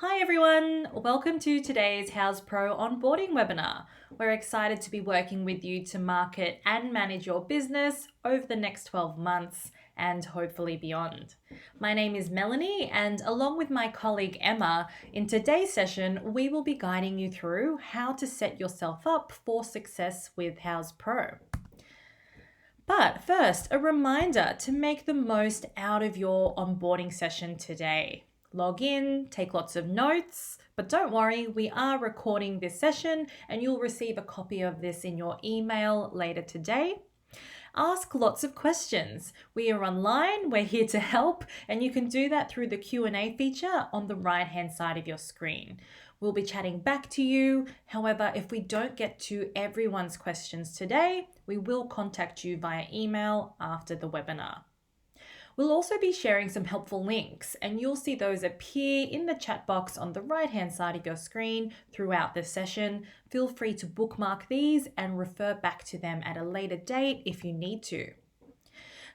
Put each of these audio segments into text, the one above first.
Hi everyone, welcome to today's Houzz Pro onboarding webinar. We're excited to be working with you to market and manage your business over the next 12 months and hopefully beyond. My name is Melanie, and along with my colleague Emma, in today's session, we will be guiding you through how to set yourself up for success with Houzz Pro. But first, a reminder to make the most out of your onboarding session today. Log in, take lots of notes, but don't worry, we are recording this session and you'll receive a copy of this in your email later today. Ask lots of questions. We are online, we're here to help, and you can do that through the Q&A feature on the right-hand side of your screen. We'll be chatting back to you. However, if we don't get to everyone's questions today, we will contact you via email after the webinar. We'll also be sharing some helpful links, and you'll see those appear in the chat box on the right-hand side of your screen throughout the session. Feel free to bookmark these and refer back to them at a later date if you need to.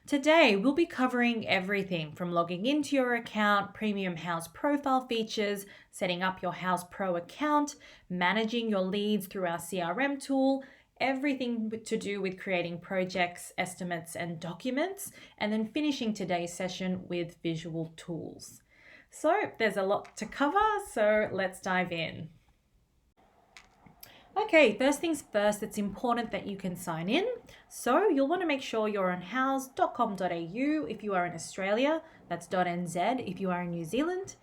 Today, we'll be covering everything from logging into your account, premium Houzz profile features, setting up your Houzz Pro account, managing your leads through our CRM tool, everything to do with creating projects, estimates, and documents, and then finishing today's session with visual tools. So there's a lot to cover, so let's dive in. Okay, first things first, it's important that you can sign in. So you'll want to make sure you're on houzz.com.au if you are in Australia, that's .nz if you are in New Zealand.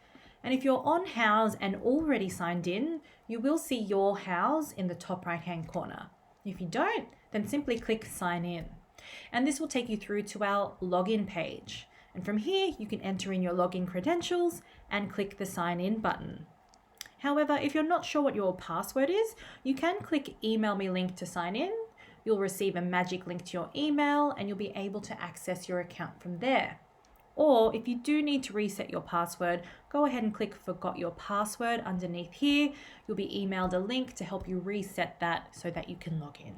And if you're on Houzz and already signed in, you will see your Houzz in the top right-hand corner. If you don't, then simply click sign in. And this will take you through to our login page. And from here, you can enter in your login credentials and click the sign in button. However, if you're not sure what your password is, you can click email me link to sign in. You'll receive a magic link to your email and you'll be able to access your account from there. Or if you do need to reset your password, go ahead and click forgot your password underneath here. You'll be emailed a link to help you reset that so that you can log in.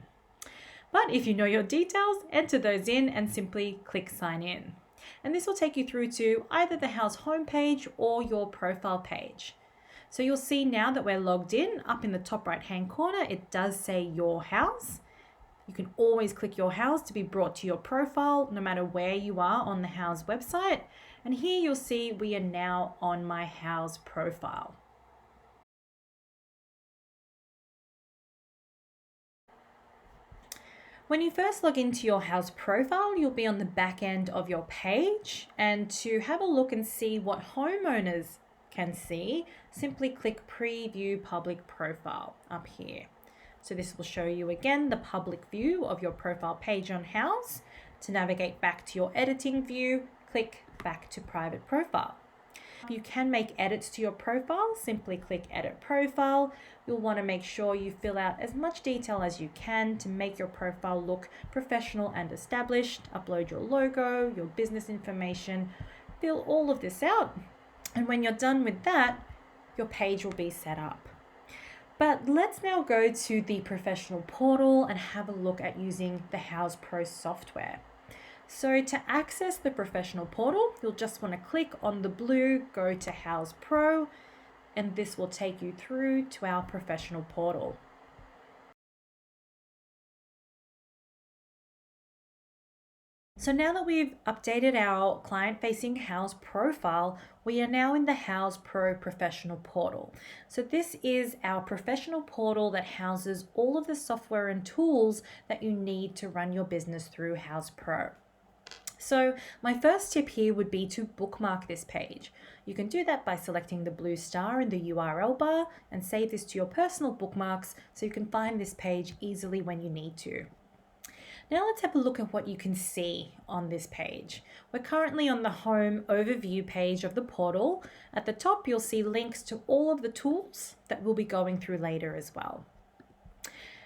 But if you know your details, enter those in and simply click sign in. And this will take you through to either the Houzz homepage or your profile page. So you'll see now that we're logged in, up in the top right hand corner, it does say your Houzz. You can always click your Houzz to be brought to your profile, no matter where you are on the Houzz website. And here you'll see we are now on my Houzz profile. When you first log into your Houzz profile, you'll be on the back end of your page. And to have a look and see what homeowners can see, simply click Preview Public Profile up here. So this will show you again the public view of your profile page on Houzz. To navigate back to your editing view, click back to Private Profile. You can make edits to your profile, simply click Edit Profile. You'll want to make sure you fill out as much detail as you can to make your profile look professional and established. Upload your logo, your business information, fill all of this out. And when you're done with that, your page will be set up. But let's now go to the professional portal and have a look at using the Houzz Pro software. So to access the professional portal, you'll just want to click on the blue Go to Houzz Pro, and this will take you through to our professional portal. So now that we've updated our client-facing Houzz profile, we are now in the Houzz Pro Professional Portal. So this is our professional portal that houses all of the software and tools that you need to run your business through Houzz Pro. So my first tip here would be to bookmark this page. You can do that by selecting the blue star in the URL bar and save this to your personal bookmarks so you can find this page easily when you need to. Now let's have a look at what you can see on this page. We're currently on the home overview page of the portal. At the top, you'll see links to all of the tools that we'll be going through later as well.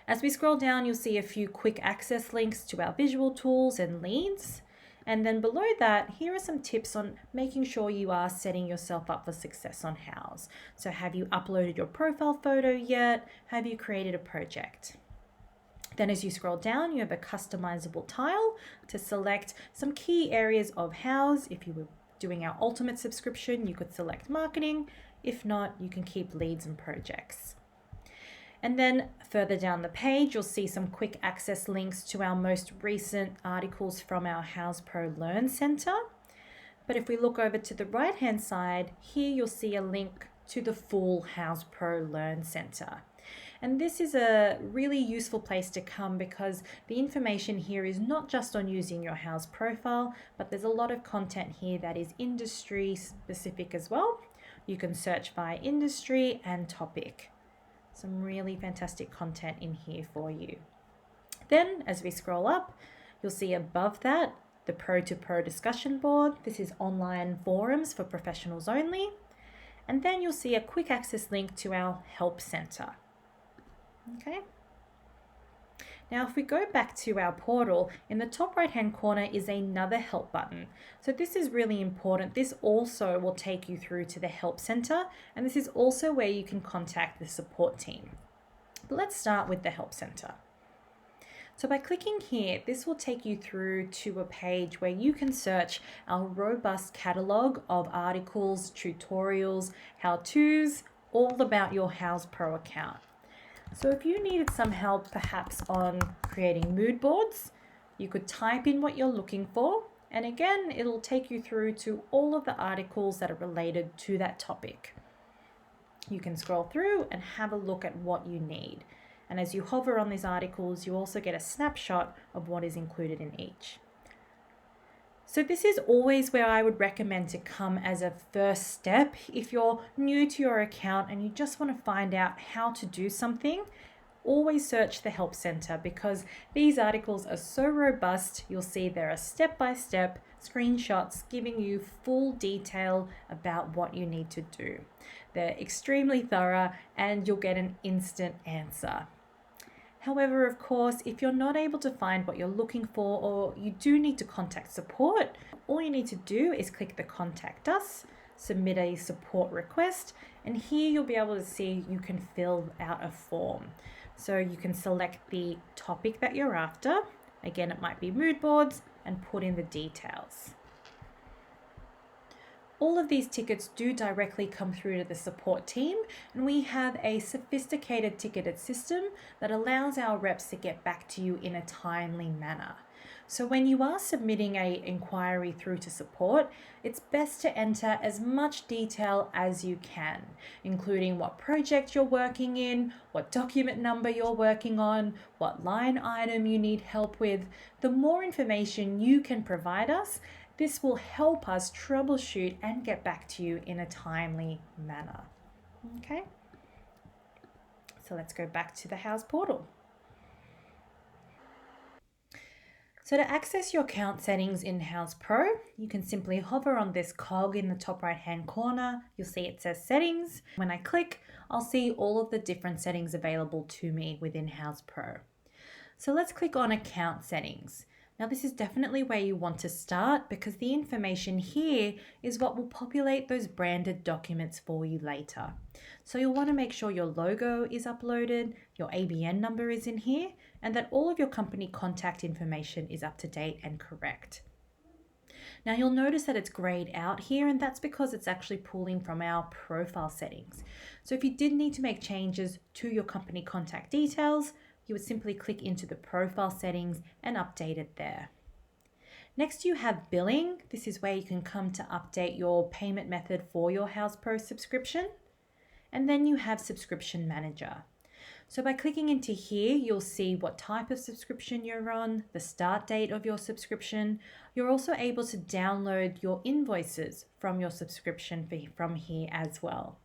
As we scroll down, you'll see a few quick access links to our visual tools and leads. And then below that, here are some tips on making sure you are setting yourself up for success on Houzz. So have you uploaded your profile photo yet? Have you created a project? Then as you scroll down, you have a customizable tile to select some key areas of Houzz if you doing our ultimate subscription, you could select marketing. If not, you can keep leads and projects. And then further down the page, you'll see some quick access links to our most recent articles from our Houzz Pro Learn Center. But if we look over to the right-hand side, here you'll see a link to the full Houzz Pro Learn Center. And this is a really useful place to come because the information here is not just on using your Houzz profile, but there's a lot of content here that is industry specific as well. You can search by industry and topic. Some really fantastic content in here for you. Then as we scroll up, you'll see above that the Pro to Pro discussion board. This is online forums for professionals only. And then you'll see a quick access link to our help center. Okay. Now, if we go back to our portal, in the top right-hand corner is another help button. So this is really important. This also will take you through to the help center, and this is also where you can contact the support team. But let's start with the help center. So by clicking here, this will take you through to a page where you can search our robust catalog of articles, tutorials, how-tos, all about your Houzz Pro account. So if you needed some help perhaps on creating mood boards, you could type in what you're looking for, and again, it'll take you through to all of the articles that are related to that topic. You can scroll through and have a look at what you need. And as you hover on these articles, you also get a snapshot of what is included in each. So this is always where I would recommend to come as a first step. If you're new to your account and you just want to find out how to do something, always search the help center because these articles are so robust. You'll see there are step-by-step screenshots giving you full detail about what you need to do. They're extremely thorough and you'll get an instant answer. However, of course, if you're not able to find what you're looking for or you do need to contact support, all you need to do is click the Contact Us, submit a support request, and here you'll be able to see you can fill out a form. So you can select the topic that you're after. Again, it might be mood boards, and put in the details. All of these tickets do directly come through to the support team, and we have a sophisticated ticketed system that allows our reps to get back to you in a timely manner. So when you are submitting an inquiry through to support, it's best to enter as much detail as you can, including what project you're working in, what document number you're working on, what line item you need help with. The more information you can provide us, this will help us troubleshoot and get back to you in a timely manner. Okay, so let's go back to the Houzz portal. So to access your account settings in Houzz Pro, you can simply hover on this cog in the top right hand corner. You'll see it says settings. When I click, I'll see all of the different settings available to me within Houzz Pro. So let's click on account settings. Now this is definitely where you want to start because the information here is what will populate those branded documents for you later. So you'll want to make sure your logo is uploaded, your ABN number is in here, and that all of your company contact information is up to date and correct. Now you'll notice that it's grayed out here, and that's because it's actually pulling from our profile settings. So if you did need to make changes to your company contact details, you would simply click into the profile settings and update it there. Next you have billing. This is where you can come to update your payment method for your Houzz Pro subscription. And then you have subscription manager. So by clicking into here, you'll see what type of subscription you're on, the start date of your subscription. You're also able to download your invoices from your subscription from here as well.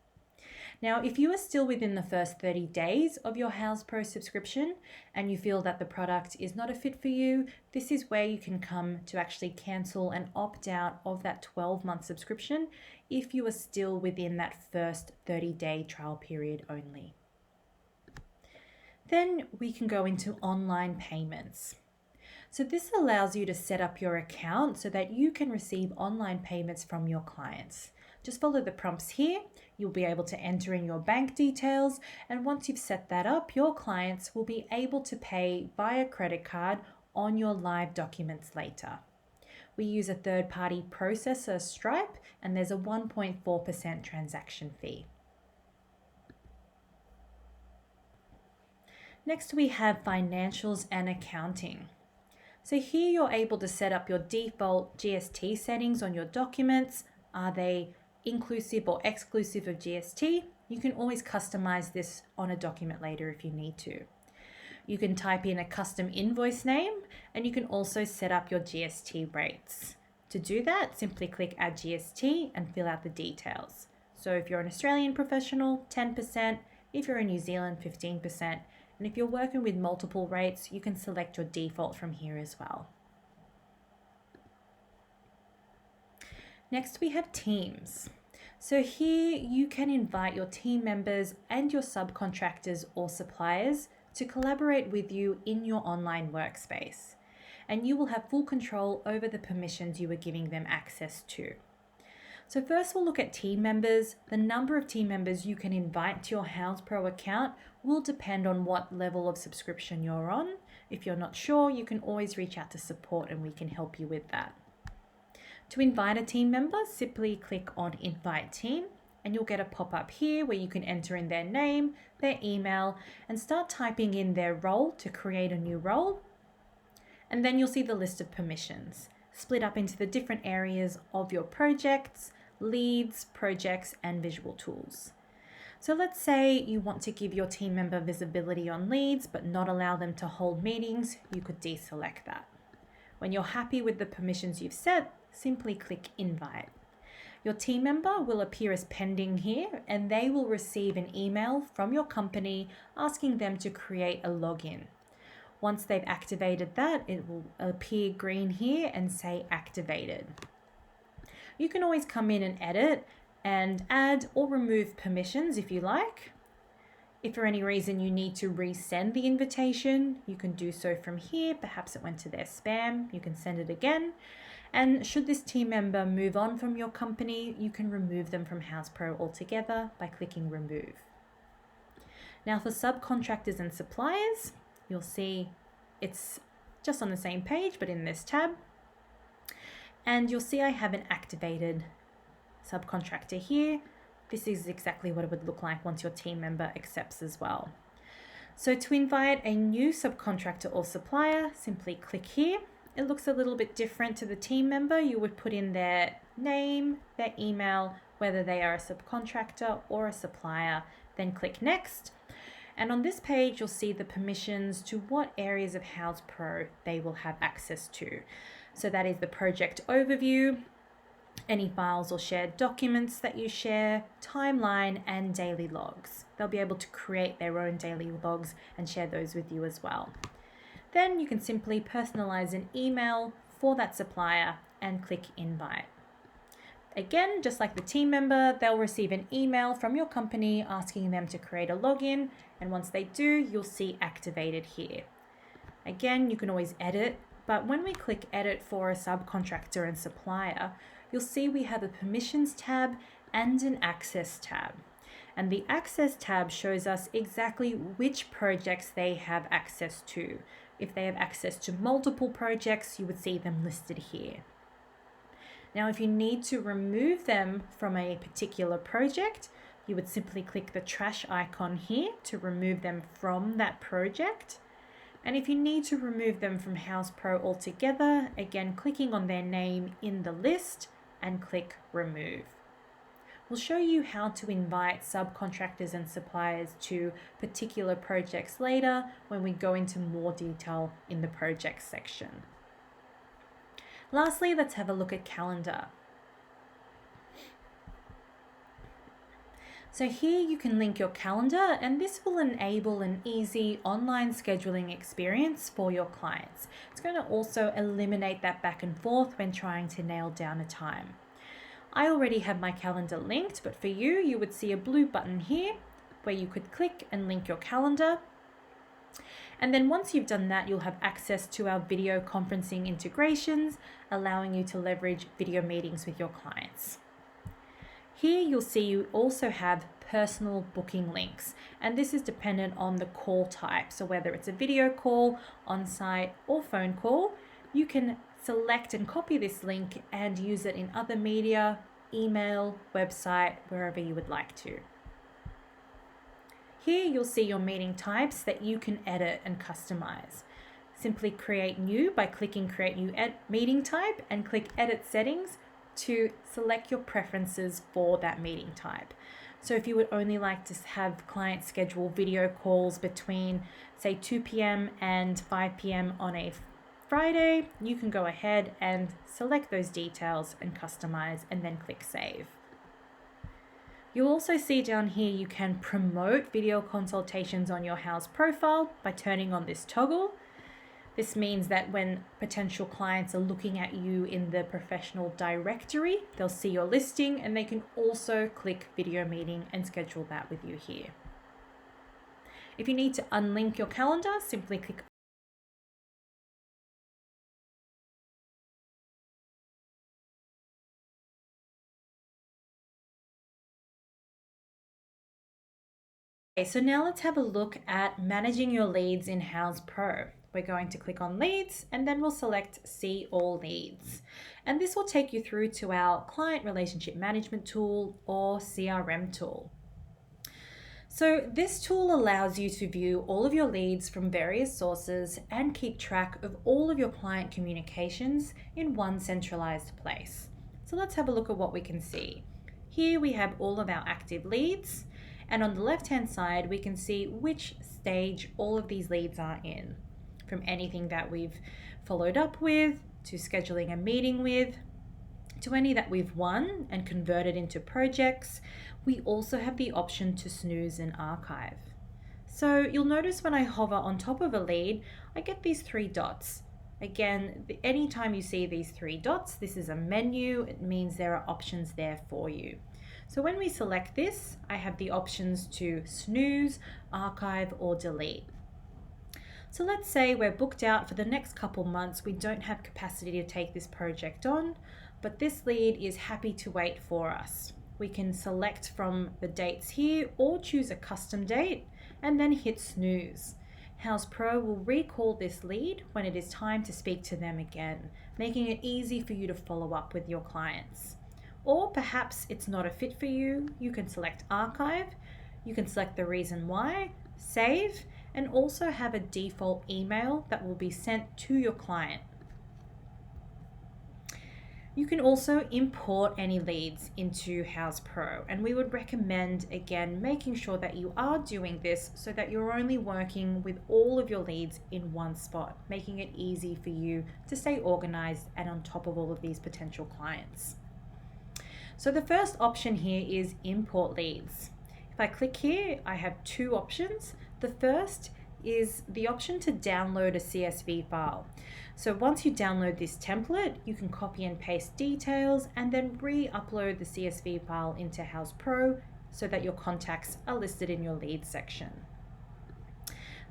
Now, if you are still within the first 30 days of your Houzz Pro subscription and you feel that the product is not a fit for you, this is where you can come to actually cancel and opt out of that 12-month subscription if you are still within that first 30-day trial period only. Then we can go into online payments. So this allows you to set up your account so that you can receive online payments from your clients. Just follow the prompts here. You'll be able to enter in your bank details, and once you've set that up, your clients will be able to pay via credit card on your live documents later. We use a third-party processor, Stripe, and there's a 1.4% transaction fee. Next, we have financials and accounting. So here you're able to set up your default GST settings on your documents. Are they inclusive or exclusive of GST? You can always customize this on a document later if you need to. You can type in a custom invoice name, and you can also set up your GST rates. To do that, simply click Add GST and fill out the details. So if you're an Australian professional, 10%, if you're in New Zealand, 15%, and if you're working with multiple rates, you can select your default from here as well. Next, we have teams. So here you can invite your team members and your subcontractors or suppliers to collaborate with you in your online workspace, and you will have full control over the permissions you are giving them access to. So first we'll look at team members. The number of team members you can invite to your Houzz Pro account will depend on what level of subscription you're on. If you're not sure, you can always reach out to support and we can help you with that. To invite a team member, simply click on Invite Team, and you'll get a pop-up here where you can enter in their name, their email, and start typing in their role to create a new role. And then you'll see the list of permissions split up into the different areas of your projects, leads, projects, and visual tools. So let's say you want to give your team member visibility on leads but not allow them to hold meetings. You could deselect that. When you're happy with the permissions you've set, simply click Invite. Your team member will appear as pending here, and they will receive an email from your company asking them to create a login. Once they've activated that, it will appear green here and say activated. You can always come in and edit and add or remove permissions if you like. If for any reason you need to resend the invitation, you can do so from here. Perhaps it went to their spam, you can send it again. And should this team member move on from your company, you can remove them from Houzz Pro altogether by clicking Remove. Now for subcontractors and suppliers, you'll see it's just on the same page, but in this tab. And you'll see I have an activated subcontractor here. This is exactly what it would look like once your team member accepts as well. So to invite a new subcontractor or supplier, simply click here. It looks a little bit different to the team member. You would put in their name, their email, whether they are a subcontractor or a supplier, then click Next. And on this page, you'll see the permissions to what areas of Houzz Pro they will have access to. So that is the project overview, any files or shared documents that you share, timeline, and daily logs. They'll be able to create their own daily logs and share those with you as well. Then you can simply personalize an email for that supplier and click Invite. Again, just like the team member, they'll receive an email from your company asking them to create a login, and once they do, you'll see activated here. Again, you can always edit, but when we click Edit for a subcontractor and supplier, you'll see we have a Permissions tab and an Access tab. And the Access tab shows us exactly which projects they have access to. If they have access to multiple projects, you would see them listed here. Now, if you need to remove them from a particular project, you would simply click the trash icon here to remove them from that project. And if you need to remove them from Houzz Pro altogether, again, clicking on their name in the list and click Remove. We'll show you how to invite subcontractors and suppliers to particular projects later when we go into more detail in the projects section. Lastly, let's have a look at calendar. So here you can link your calendar, and this will enable an easy online scheduling experience for your clients. It's going to also eliminate that back and forth when trying to nail down a time. I already have my calendar linked, but for you, you would see a blue button here where you could click and link your calendar. And then once you've done that, you'll have access to our video conferencing integrations, allowing you to leverage video meetings with your clients. Here you'll see you also have personal booking links, and this is dependent on the call type. So whether it's a video call, on-site, or phone call, you can select and copy this link and use it in other media, email, website, wherever you would like to. Here you'll see your meeting types that you can edit and customize. Simply create new by clicking create new meeting type and click edit settings to select your preferences for that meeting type. So if you would only like to have clients schedule video calls between say 2 p.m. and 5 p.m. on a Friday, you can go ahead and select those details and customize and then click save. You'll also see down here you can promote video consultations on your Houzz profile by turning on this toggle. This means that when potential clients are looking at you in the professional directory, they'll see your listing and they can also click video meeting and schedule that with you here. If you need to unlink your calendar, simply click Okay, so now let's have a look at managing your leads in Houzz Pro. We're going to click on leads and then we'll select see all leads. And this will take you through to our client relationship management tool or CRM tool. So this tool allows you to view all of your leads from various sources and keep track of all of your client communications in one centralized place. So let's have a look at what we can see. Here we have all of our active leads. And on the left-hand side, we can see which stage all of these leads are in, from anything that we've followed up with, to scheduling a meeting with, to any that we've won and converted into projects. We also have the option to snooze and archive. So you'll notice when I hover on top of a lead, I get these 3 dots. Again, anytime you see these 3 dots, this is a menu. It means there are options there for you. So when we select this, I have the options to snooze, archive, or delete. So let's say we're booked out for the next couple months. We don't have capacity to take this project on, but this lead is happy to wait for us. We can select from the dates here or choose a custom date and then hit snooze. Houzz Pro will recall this lead when it is time to speak to them again, making it easy for you to follow up with your clients. Or perhaps it's not a fit for you. You can select archive, you can select the reason why, save, and also have a default email that will be sent to your client. You can also import any leads into Houzz Pro, and we would recommend, again, making sure that you are doing this so that you're only working with all of your leads in one spot, making it easy for you to stay organized and on top of all of these potential clients. So the first option here is import leads. If I click here, I have 2 options. The first is the option to download a CSV file. So once you download this template, you can copy and paste details and then re-upload the CSV file into Houzz Pro so that your contacts are listed in your leads section.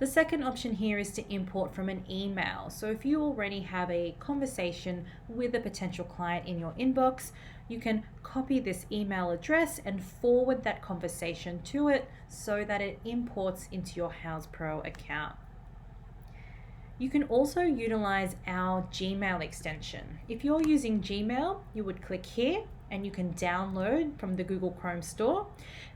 The second option here is to import from an email. So if you already have a conversation with a potential client in your inbox, you can copy this email address and forward that conversation to it so that it imports into your Houzz Pro account. You can also utilize our Gmail extension. If you're using Gmail, you would click here and you can download from the Google Chrome store.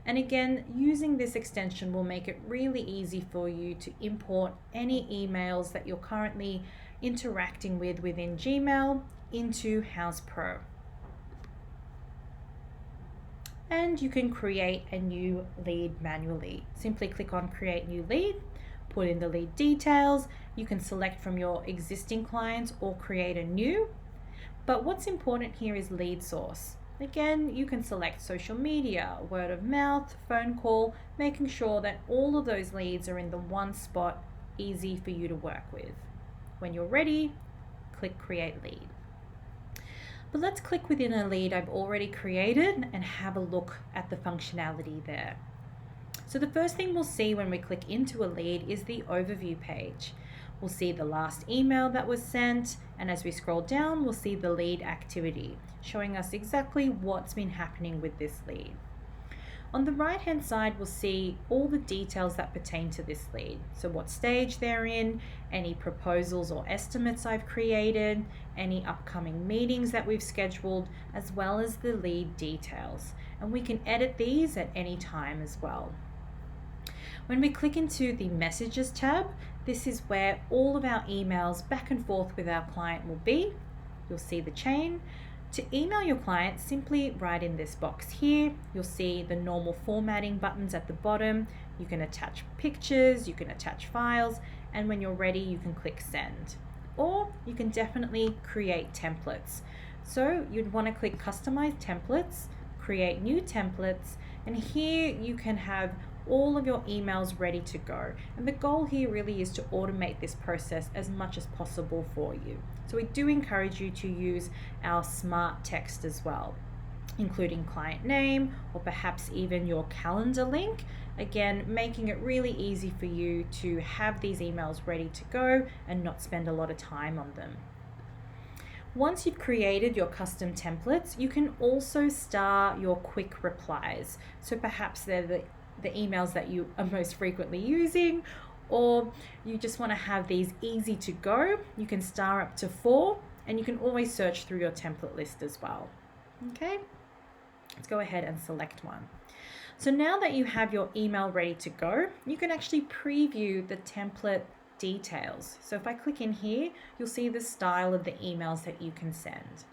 And again, using this extension will make it really easy for you to import any emails that you're currently interacting with within Gmail into Houzz Pro. And you can create a new lead manually. Simply click on create new lead, put in the lead details. You can select from your existing clients or create a new. But what's important here is lead source. Again, you can select social media, word of mouth, phone call, making sure that all of those leads are in the one spot, easy for you to work with. When you're ready, click create lead. But let's click within a lead I've already created and have a look at the functionality there. So the first thing we'll see when we click into a lead is the overview page. We'll see the last email that was sent, and as we scroll down, we'll see the lead activity, showing us exactly what's been happening with this lead. On the right hand side, we'll see all the details that pertain to this lead. So what stage they're in, any proposals or estimates I've created, any upcoming meetings that we've scheduled, as well as the lead details. And we can edit these at any time as well. When we click into the Messages tab, this is where all of our emails back and forth with our client will be. You'll see the chain. To email your client, simply write in this box here. You'll see the normal formatting buttons at the bottom. You can attach pictures, you can attach files, and when you're ready, you can click send. Or you can definitely create templates. So you'd want to click customize templates, create new templates, and here you can have all of your emails ready to go. And the goal here really is to automate this process as much as possible for you. So we do encourage you to use our smart text as well, including client name or perhaps even your calendar link. Again, making it really easy for you to have these emails ready to go and not spend a lot of time on them. Once you've created your custom templates, you can also star your quick replies. So perhaps they're the emails that you are most frequently using, or you just want to have these easy to go. You can star up to 4, and you can always search through your template list as well. Okay, let's go ahead and select one. So now that you have your email ready to go, you can actually preview the template details. So if I click in here, you'll see the style of the emails that you can send.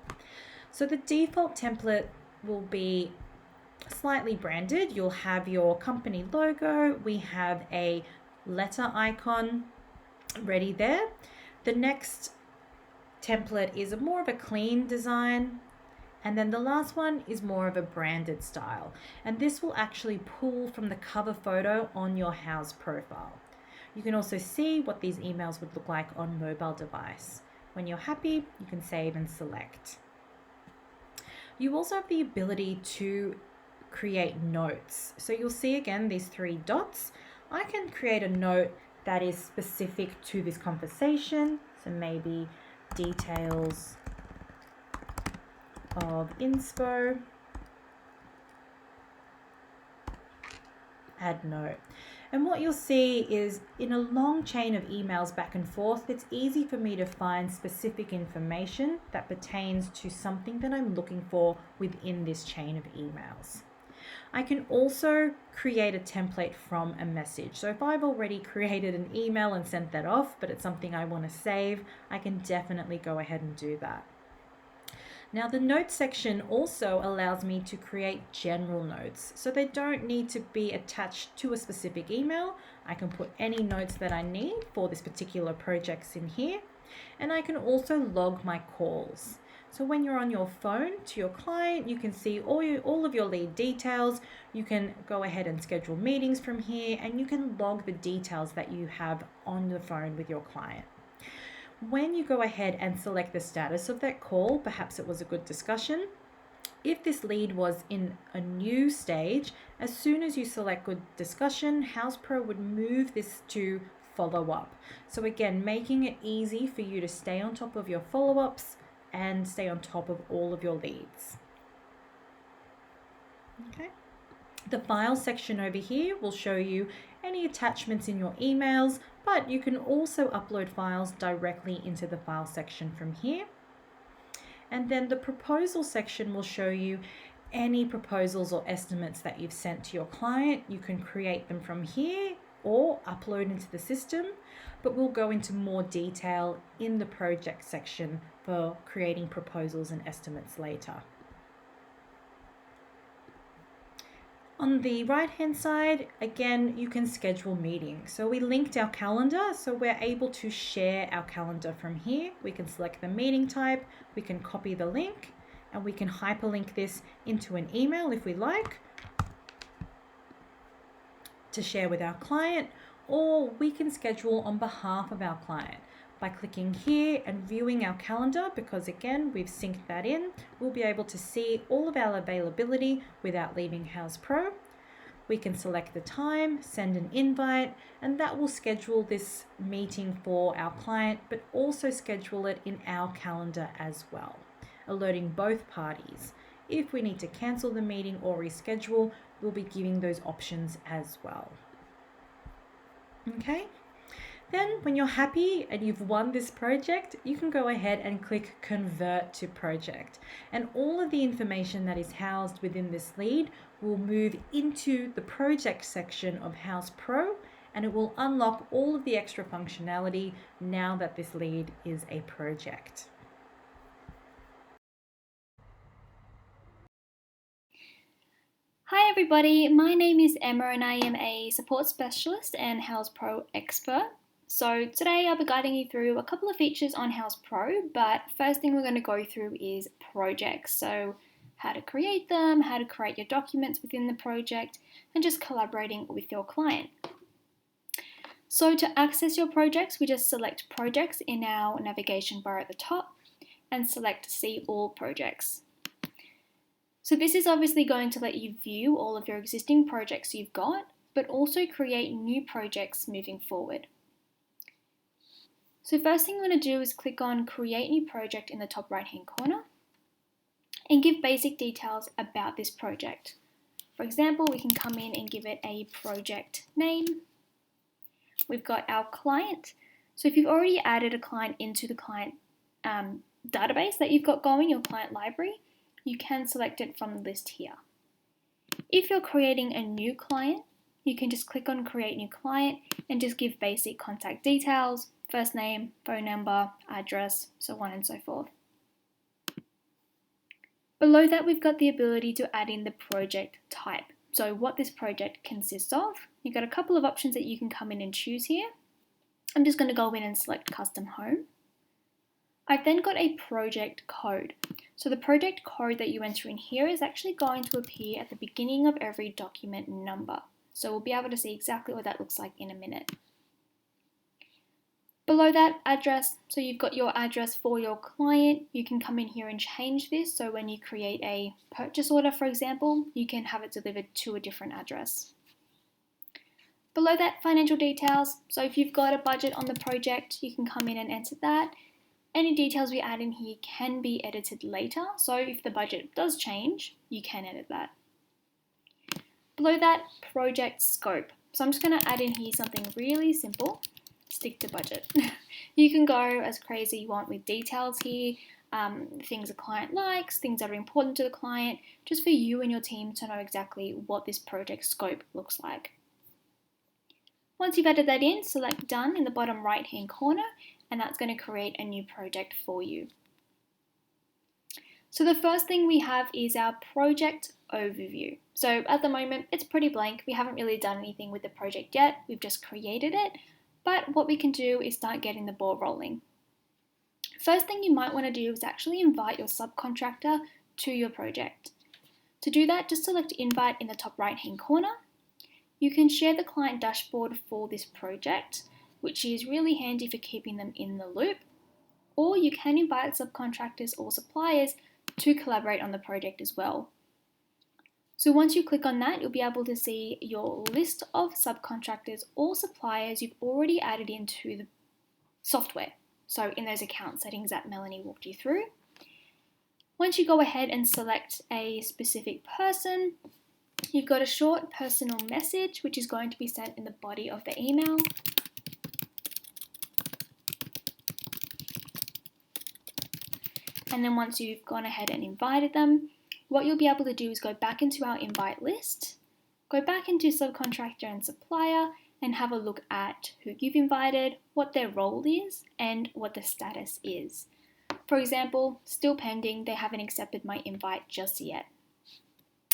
So the default template will be slightly branded. You'll have your company logo. We have a letter icon ready there. The next template is more of a clean design. And then the last one is more of a branded style. And this will actually pull from the cover photo on your Houzz profile. You can also see what these emails would look like on mobile device. When you're happy, you can save and select. You also have the ability to create notes. So you'll see again these 3 dots. I can create a note that is specific to this conversation. So maybe details of inspo, add note. And what you'll see is in a long chain of emails back and forth, it's easy for me to find specific information that pertains to something that I'm looking for within this chain of emails. I can also create a template from a message. So if I've already created an email and sent that off, but it's something I want to save, I can definitely go ahead and do that. Now the notes section also allows me to create general notes. So they don't need to be attached to a specific email. I can put any notes that I need for this particular project in here. And I can also log my calls. So when you're on your phone to your client, you can see all of your lead details. You can go ahead and schedule meetings from here, and you can log the details that you have on the phone with your client. When you go ahead and select the status of that call, perhaps it was a good discussion. If this lead was in a new stage, as soon as you select good discussion, Houzz Pro would move this to follow up. So again, making it easy for you to stay on top of your follow-ups and stay on top of all of your leads. Okay. The file section over here will show you any attachments in your emails, but you can also upload files directly into the file section from here. And then the proposal section will show you any proposals or estimates that you've sent to your client. You can create them from here or upload into the system, but we'll go into more detail in the project section for creating proposals and estimates later. On the right hand side, again, you can schedule meetings. So we linked our calendar, so we're able to share our calendar from here. We can select the meeting type, we can copy the link, and we can hyperlink this into an email if we like to share with our client, or we can schedule on behalf of our client. By clicking here and viewing our calendar, because again, we've synced that in, we'll be able to see all of our availability without leaving Houzz Pro. We can select the time, send an invite, and that will schedule this meeting for our client, but also schedule it in our calendar as well, alerting both parties. If we need to cancel the meeting or reschedule, we'll be giving those options as well. Okay. Then when you're happy and you've won this project, you can go ahead and click convert to project. And all of the information that is housed within this lead will move into the project section of Houzz Pro, and it will unlock all of the extra functionality now that this lead is a project. Hi everybody, my name is Emma and I am a support specialist and Houzz Pro expert. So today I'll be guiding you through a couple of features on Houzz Pro, but first thing we're going to go through is projects. So how to create them, how to create your documents within the project, and just collaborating with your client. So to access your projects, we just select projects in our navigation bar at the top and select see all projects. So this is obviously going to let you view all of your existing projects you've got, but also create new projects moving forward. So first thing I'm going to do is click on Create New Project in the top right hand corner and give basic details about this project. For example, we can come in and give it a project name. We've got our client. So if you've already added a client into the client database that you've got going, your client library, you can select it from the list here. If you're creating a new client, you can just click on Create New Client and just give basic contact details, first name, phone number, address, so on and so forth. Below that, we've got the ability to add in the project type. So what this project consists of. You've got a couple of options that you can come in and choose here. I'm just going to go in and select Custom Home. I've then got a project code. So the project code that you enter in here is actually going to appear at the beginning of every document number. So we'll be able to see exactly what that looks like in a minute. Below that, address. So you've got your address for your client. You can come in here and change this. So when you create a purchase order, for example, you can have it delivered to a different address. Below that, financial details. So if you've got a budget on the project, you can come in and enter that. Any details we add in here can be edited later, so if the budget does change, you can edit that. Below that, project scope. So I'm just going to add in here something really simple, stick to budget. You can go as crazy you want with details here, things a client likes, things that are important to the client, just for you and your team to know exactly what this project scope looks like. Once you've added that in, select Done in the bottom right hand corner, and that's going to create a new project for you. So the first thing we have is our project overview. So at the moment, it's pretty blank. We haven't really done anything with the project yet. We've just created it. But what we can do is start getting the ball rolling. First thing you might want to do is actually invite your subcontractor to your project. To do that, just select Invite in the top right hand corner. You can share the client dashboard for this project, which is really handy for keeping them in the loop, or you can invite subcontractors or suppliers to collaborate on the project as well. So once you click on that, you'll be able to see your list of subcontractors or suppliers you've already added into the software, so in those account settings that Melanie walked you through. Once you go ahead and select a specific person, you've got a short personal message which is going to be sent in the body of the email. And then once you've gone ahead and invited them, what you'll be able to do is go back into our invite list, go back into subcontractor and supplier, and have a look at who you've invited, what their role is, and what the status is. For example, still pending, they haven't accepted my invite just yet.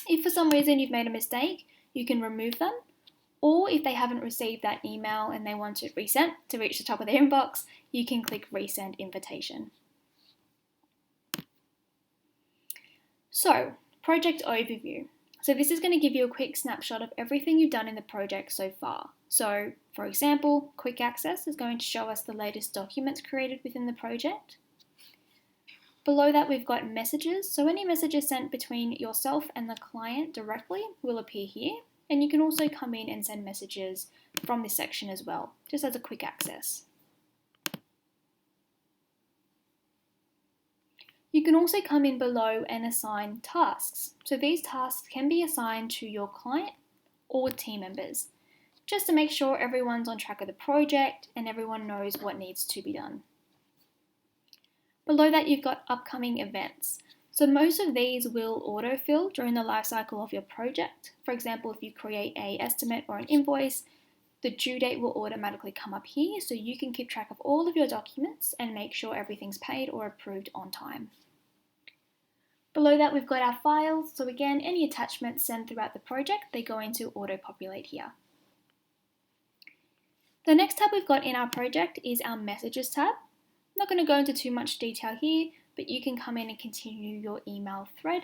If for some reason you've made a mistake, you can remove them, or if they haven't received that email and they want it resent to reach the top of their inbox, you can click resend invitation. So, project overview. So this is going to give you a quick snapshot of everything you've done in the project so far. So, for example, quick access is going to show us the latest documents created within the project. Below that, we've got messages. So any messages sent between yourself and the client directly will appear here. And you can also come in and send messages from this section as well, just as a quick access. You can also come in below and assign tasks. So these tasks can be assigned to your client or team members, just to make sure everyone's on track of the project and everyone knows what needs to be done. Below that, you've got upcoming events. So most of these will autofill during the life cycle of your project. For example, if you create an estimate or an invoice, the due date will automatically come up here, so you can keep track of all of your documents and make sure everything's paid or approved on time. Below that, we've got our files. So again, any attachments sent throughout the project, they go into auto-populate here. The next tab we've got in our project is our messages tab. I'm not going to go into too much detail here, but you can come in and continue your email thread.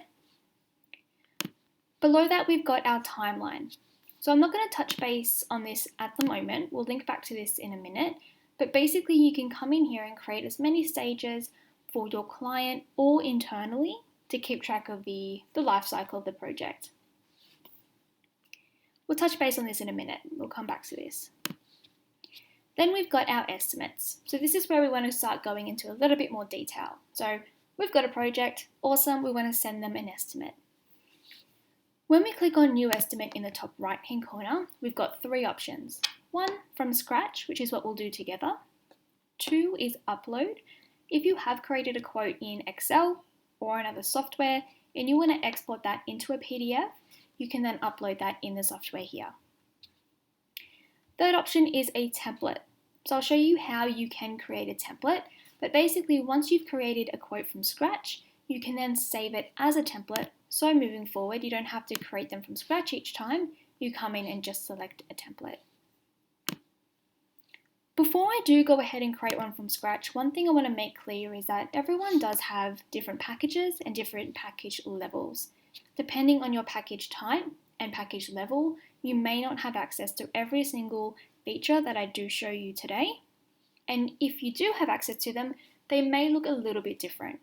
Below that, we've got our timeline. So I'm not going to touch base on this at the moment. We'll link back to this in a minute. But basically, you can come in here and create as many stages for your client or internally to keep track of the life cycle of the project. We'll touch base on this in a minute. We'll come back to this. Then we've got our estimates. So this is where we want to start going into a little bit more detail. So we've got a project, awesome, we want to send them an estimate. When we click on New Estimate in the top right-hand corner, we've got 3 options. 1, from scratch, which is what we'll do together. 2 is Upload. If you have created a quote in Excel or another software and you want to export that into a PDF, you can then upload that in the software here. Third option is a template. So I'll show you how you can create a template, but basically once you've created a quote from scratch, you can then save it as a template. So moving forward, you don't have to create them from scratch each time. You come in and just select a template. Before I do go ahead and create one from scratch, one thing I want to make clear is that everyone does have different packages and different package levels. Depending on your package type and package level, you may not have access to every single feature that I do show you today. And if you do have access to them, they may look a little bit different.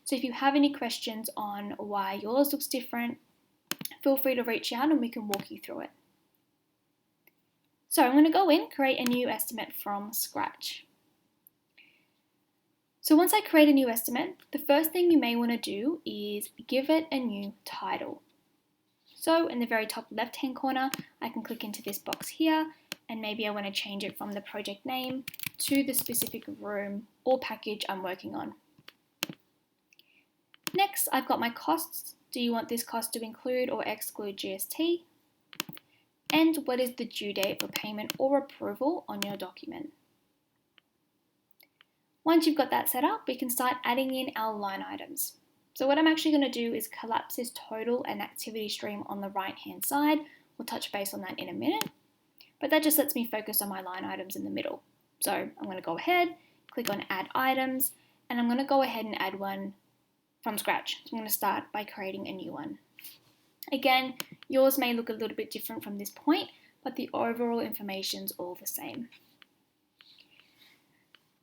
So if you have any questions on why yours looks different, feel free to reach out and we can walk you through it. So I'm going to go in, create a new estimate from scratch. So once I create a new estimate, the first thing you may want to do is give it a new title. So in the very top left-hand corner, I can click into this box here, and maybe I want to change it from the project name to the specific room or package I'm working on. Next, I've got my costs. Do you want this cost to include or exclude GST? And what is the due date for payment or approval on your document? Once you've got that set up, we can start adding in our line items. So what I'm actually going to do is collapse this total and activity stream on the right hand side. We'll touch base on that in a minute, but that just lets me focus on my line items in the middle. So I'm going to go ahead, click on add items, and I'm going to go ahead and add one from scratch. So I'm going to start by creating a new one. Again, yours may look a little bit different from this point, but the overall information's all the same.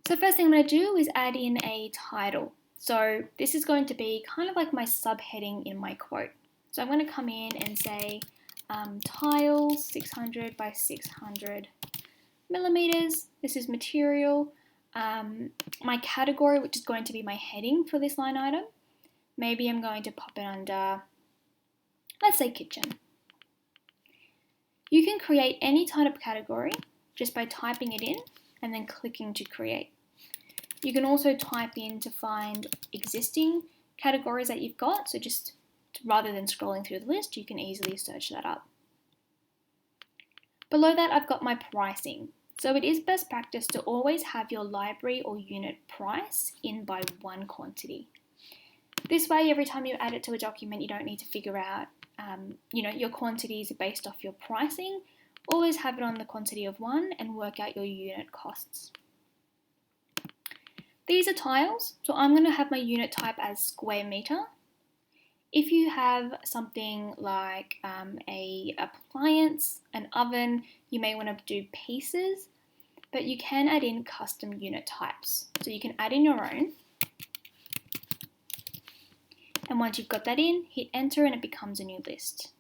So first thing I'm going to do is add in a title. So this is going to be kind of like my subheading in my quote. So I'm going to come in and say tiles 600 by 600 millimeters. This is material. My category, which is going to be my heading for this line item. Maybe I'm going to pop it under, let's say kitchen. You can create any type of category just by typing it in and then clicking to create. You can also type in to find existing categories that you've got. So just rather than scrolling through the list, you can easily search that up. Below that, I've got my pricing. So it is best practice to always have your library or unit price in by one quantity. This way, every time you add it to a document, you don't need to figure out your quantities based off your pricing. Always have it on the quantity of 1 and work out your unit costs. These are tiles, so I'm going to have my unit type as square meter. If you have something like a appliance, an oven, you may want to do pieces, but you can add in custom unit types. So you can add in your own. And once you've got that in, hit enter and it becomes a new list.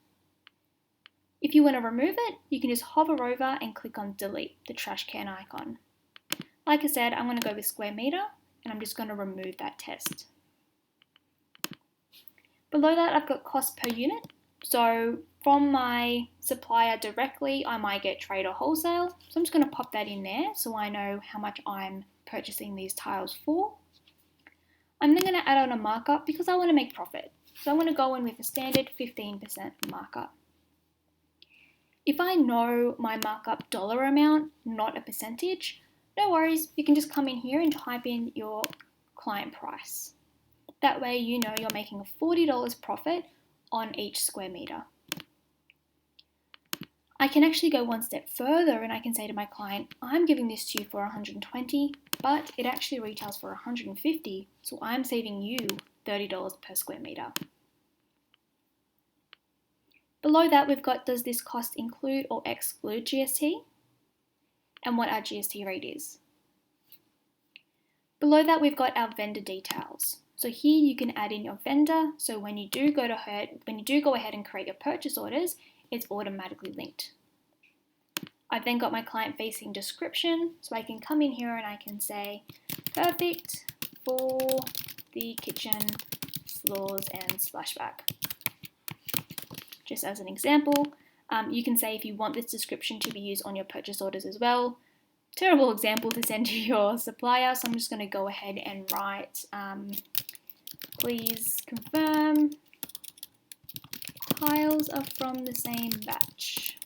If you want to remove it, you can just hover over and click on delete, the trash can icon. Like I said, I'm going to go with square meter and I'm just going to remove that test. Below that, I've got cost per unit. So from my supplier directly, I might get trade or wholesale. So I'm just going to pop that in there so I know how much I'm purchasing these tiles for. I'm then going to add on a markup because I want to make profit. So I'm going to go in with a standard 15% markup. If I know my markup dollar amount, not a percentage, no worries, you can just come in here and type in your client price. That way you know you're making a $40 profit on each square meter. I can actually go one step further and I can say to my client, I'm giving this to you for 120, but it actually retails for 150, so I'm saving you $30 per square meter. Below that, we've got, does this cost include or exclude GST? And what our GST rate is. Below that, we've got our vendor details. So here you can add in your vendor, so when you do go ahead and create your purchase orders, it's automatically linked. I've then got my client-facing description, so I can come in here and I can say, perfect for the kitchen, floors, and splashback. Just as an example, you can say if you want this description to be used on your purchase orders as well. Terrible example to send to your supplier, so I'm just going to go ahead and write, please confirm tiles are from the same batch.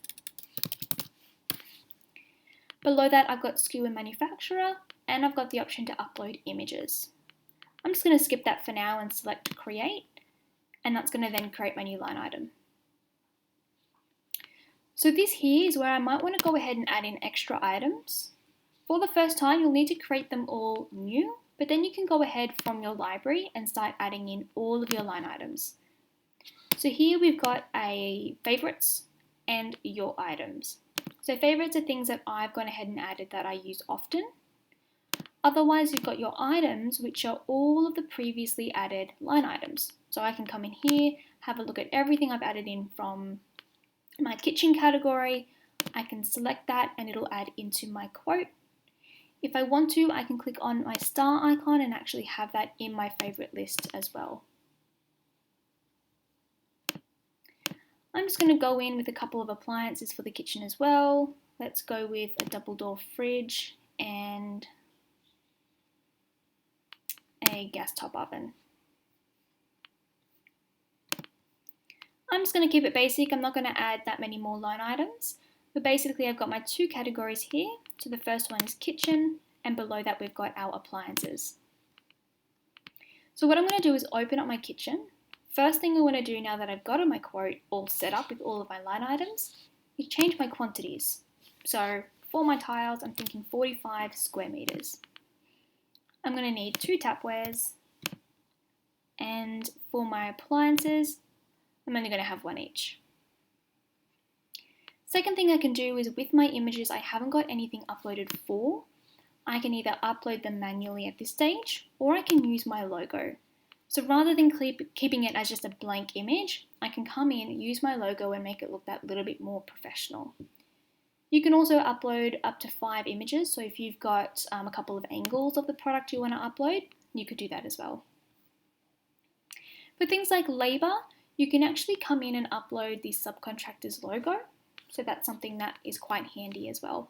Below that, I've got SKU and manufacturer, and I've got the option to upload images. I'm just going to skip that for now and select create, and that's going to then create my new line item. So this here is where I might want to go ahead and add in extra items. For the first time, you'll need to create them all new, but then you can go ahead from your library and start adding in all of your line items. So here we've got a favorites and your items. So favorites are things that I've gone ahead and added that I use often. Otherwise, you've got your items, which are all of the previously added line items. So I can come in here, have a look at everything I've added in from my kitchen category. I can select that and it'll add into my quote. If I want to, I can click on my star icon and actually have that in my favorite list as well. I'm just going to go in with a couple of appliances for the kitchen as well. Let's go with a double door fridge and a gas top oven. I'm just going to keep it basic. I'm not going to add that many more line items. But basically I've got my two categories here. So the first one is kitchen, and below that we've got our appliances. So what I'm going to do is open up my kitchen. First thing I want to do now that I've got my quote all set up with all of my line items is change my quantities. So for my tiles, I'm thinking 45 square meters. I'm going to need 2 tapwares, and for my appliances, I'm only going to have 1 each. Second thing I can do is with my images I haven't got anything uploaded for, I can either upload them manually at this stage or I can use my logo. So rather than keeping it as just a blank image, I can come in, use my logo and make it look that little bit more professional. You can also upload up to 5 images, so if you've got a couple of angles of the product you want to upload, you could do that as well. For things like labour, you can actually come in and upload the subcontractor's logo. So that's something that is quite handy as well.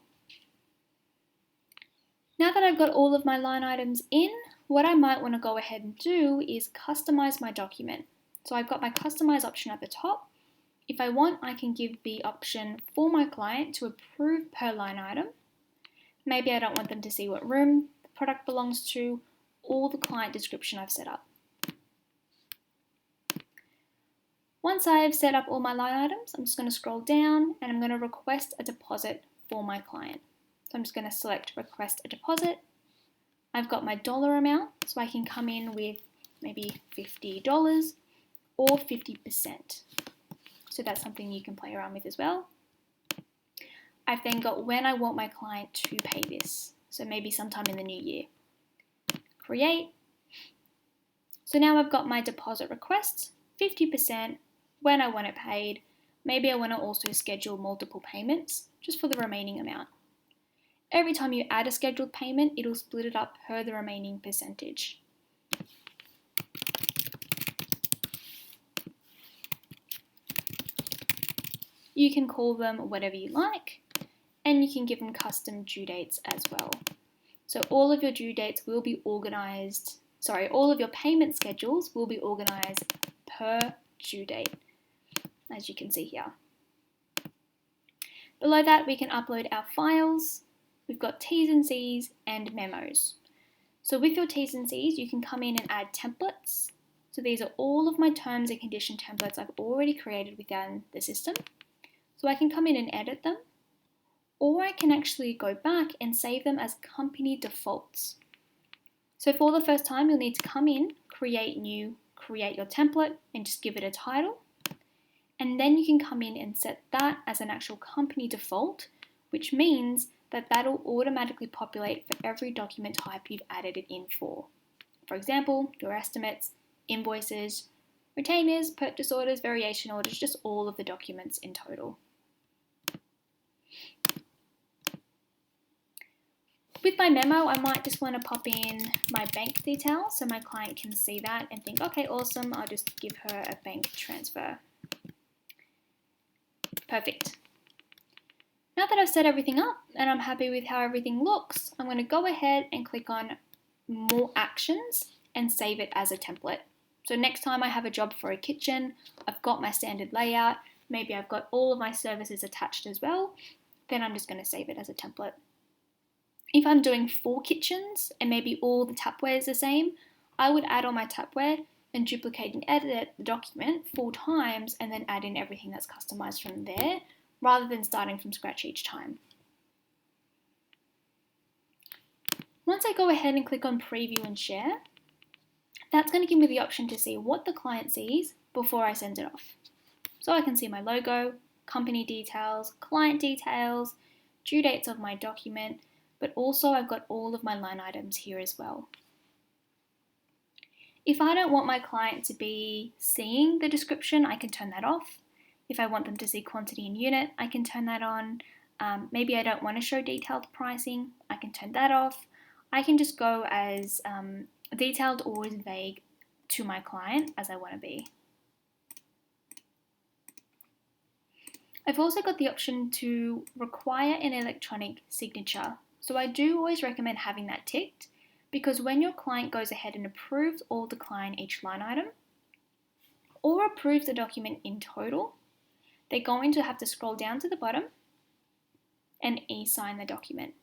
Now that I've got all of my line items in, what I might want to go ahead and do is customize my document. So I've got my customize option at the top. If I want, I can give the option for my client to approve per line item. Maybe I don't want them to see what room the product belongs to, or the client description I've set up. Once I've set up all my line items, I'm just going to scroll down and I'm going to request a deposit for my client. So I'm just going to select request a deposit. I've got my dollar amount, so I can come in with maybe $50 or 50%. So that's something you can play around with as well. I've then got when I want my client to pay this. So maybe sometime in the new year. Create. So now I've got my deposit request, 50%, when I want it paid. Maybe I want to also schedule multiple payments just for the remaining amount. Every time you add a scheduled payment, it'll split it up per the remaining percentage. You can call them whatever you like, and you can give them custom due dates as well. So all of your due dates will be organized, all of your payment schedules will be organized per due date, as you can see here. Below that, we can upload our files. We've got T's and C's and memos. So with your T's and C's, you can come in and add templates. So these are all of my terms and condition templates I've already created within the system. So I can come in and edit them, or I can actually go back and save them as company defaults. So for the first time, you'll need to come in, create your template and just give it a title. And then you can come in and set that as an actual company default, which means that that'll automatically populate for every document type you've added it in for. For example, your estimates, invoices, retainers, purchase orders, variation orders, just all of the documents in total. With my memo, I might just want to pop in my bank details so my client can see that and think, okay, awesome, I'll just give her a bank transfer. Perfect. Now that I've set everything up and I'm happy with how everything looks, I'm going to go ahead and click on More Actions and save it as a template. So next time I have a job for a kitchen, I've got my standard layout, maybe I've got all of my services attached as well, then I'm just going to save it as a template. If I'm doing 4 kitchens and maybe all the tapware is the same, I would add all my tapware and duplicate and edit the document 4 times and then add in everything that's customized from there, rather than starting from scratch each time. Once I go ahead and click on Preview and Share, that's going to give me the option to see what the client sees before I send it off. So I can see my logo, company details, client details, due dates of my document, but also I've got all of my line items here as well. If I don't want my client to be seeing the description, I can turn that off. If I want them to see quantity and unit, I can turn that on. Maybe I don't want to show detailed pricing, I can turn that off. I can just go as detailed or as vague to my client as I want to be. I've also got the option to require an electronic signature. So I do always recommend having that ticked, because when your client goes ahead and approves or declines each line item, or approves the document in total, they're going to have to scroll down to the bottom and e-sign the document.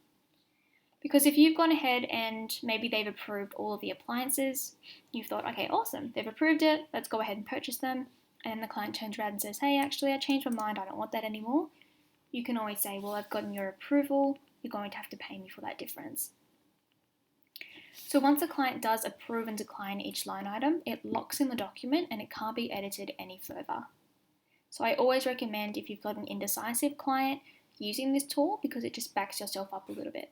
Because if you've gone ahead and maybe they've approved all of the appliances, you've thought, okay, awesome, they've approved it, let's go ahead and purchase them, and the client turns around and says, hey, actually I changed my mind, I don't want that anymore. You can always say, well, I've gotten your approval, you're going to have to pay me for that difference. So once the client does approve and decline each line item, it locks in the document and it can't be edited any further. So I always recommend, if you've got an indecisive client, using this tool, because it just backs yourself up a little bit.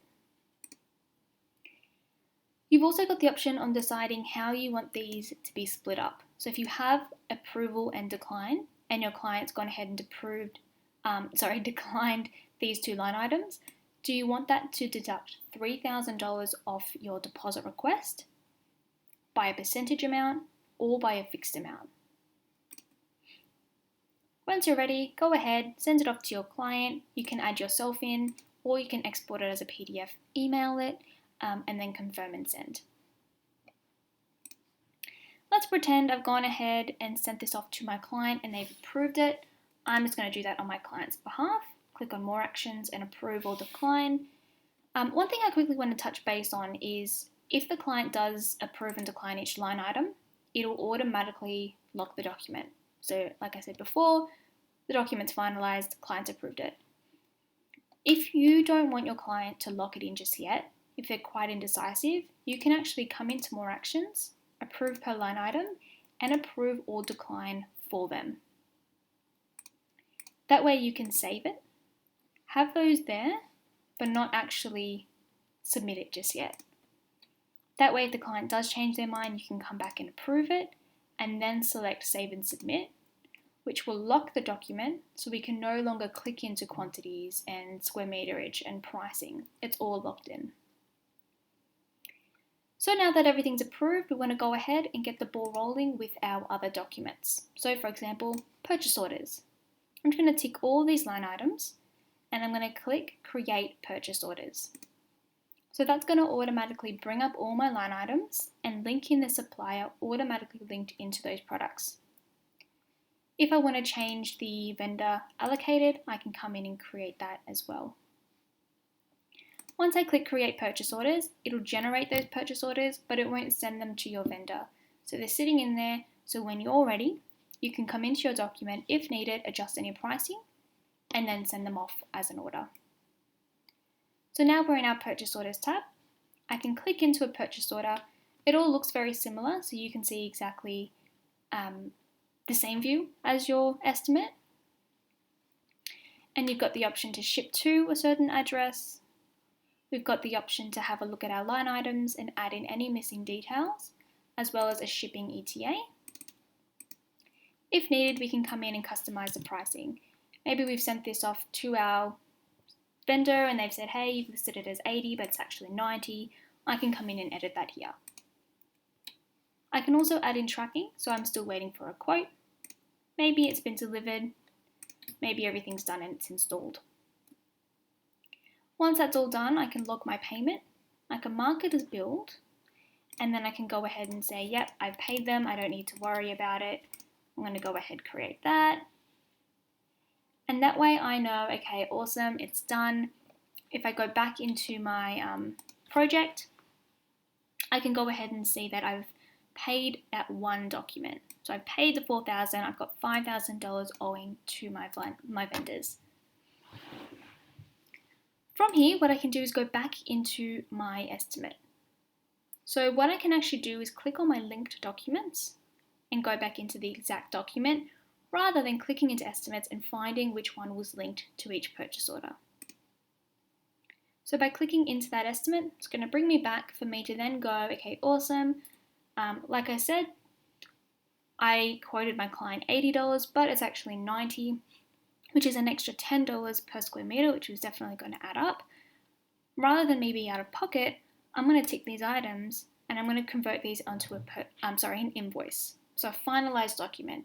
You've also got the option on deciding how you want these to be split up. So if you have approval and decline, and your client's gone ahead and declined these 2 line items, do you want that to deduct $3,000 off your deposit request, by a percentage amount, or by a fixed amount? Once you're ready, go ahead, send it off to your client. You can add yourself in, or you can export it as a PDF, email it, and then confirm and send. Let's pretend I've gone ahead and sent this off to my client and they've approved it. I'm just going to do that on my client's behalf. Click on More Actions and Approve or Decline. One thing I quickly want to touch base on is if the client does approve and decline each line item, it'll automatically lock the document. So like I said before, the document's finalized, the client's approved it. If you don't want your client to lock it in just yet, if they're quite indecisive, you can actually come into More Actions, Approve per line item, and approve or decline for them. That way you can save it, have those there, but not actually submit it just yet. That way if the client does change their mind, you can come back and approve it, and then select Save and Submit, which will lock the document so we can no longer click into quantities and square meterage and pricing. It's all locked in. So now that everything's approved, we want to go ahead and get the ball rolling with our other documents. So for example, purchase orders. I'm just going to tick all these line items and I'm going to click Create Purchase Orders. So that's going to automatically bring up all my line items and link in the supplier automatically linked into those products. If I want to change the vendor allocated, I can come in and create that as well. Once I click Create Purchase Orders, it'll generate those purchase orders, but it won't send them to your vendor. So they're sitting in there, so when you're ready, you can come into your document, if needed, adjust any pricing, and then send them off as an order. So now we're in our Purchase Orders tab. I can click into a purchase order. It all looks very similar, so you can see exactly the same view as your estimate. And you've got the option to ship to a certain address. We've got the option to have a look at our line items and add in any missing details, as well as a shipping ETA. If needed, we can come in and customize the pricing. Maybe we've sent this off to our vendor and they've said, hey, you've listed it as 80, but it's actually 90. I can come in and edit that here. I can also add in tracking, so I'm still waiting for a quote. Maybe it's been delivered, maybe everything's done and it's installed. Once that's all done, I can log my payment, I can mark it as billed, and then I can go ahead and say, yep, I've paid them, I don't need to worry about it. I'm going to go ahead and create that. And that way I know, okay, awesome, it's done. If I go back into my project, I can go ahead and see that I've paid that one document. So I've paid the $4,000, I've got $5,000 owing to my vendors. From here, what I can do is go back into my estimate. So what I can actually do is click on my linked documents and go back into the exact document rather than clicking into estimates and finding which one was linked to each purchase order. So by clicking into that estimate, it's going to bring me back for me to then go, okay, awesome. Like I said, I quoted my client $80, but it's actually $90, which is an extra $10 per square meter, which is definitely going to add up. Rather than me being out of pocket, I'm going to tick these items and I'm going to convert these onto an invoice. So a finalized document,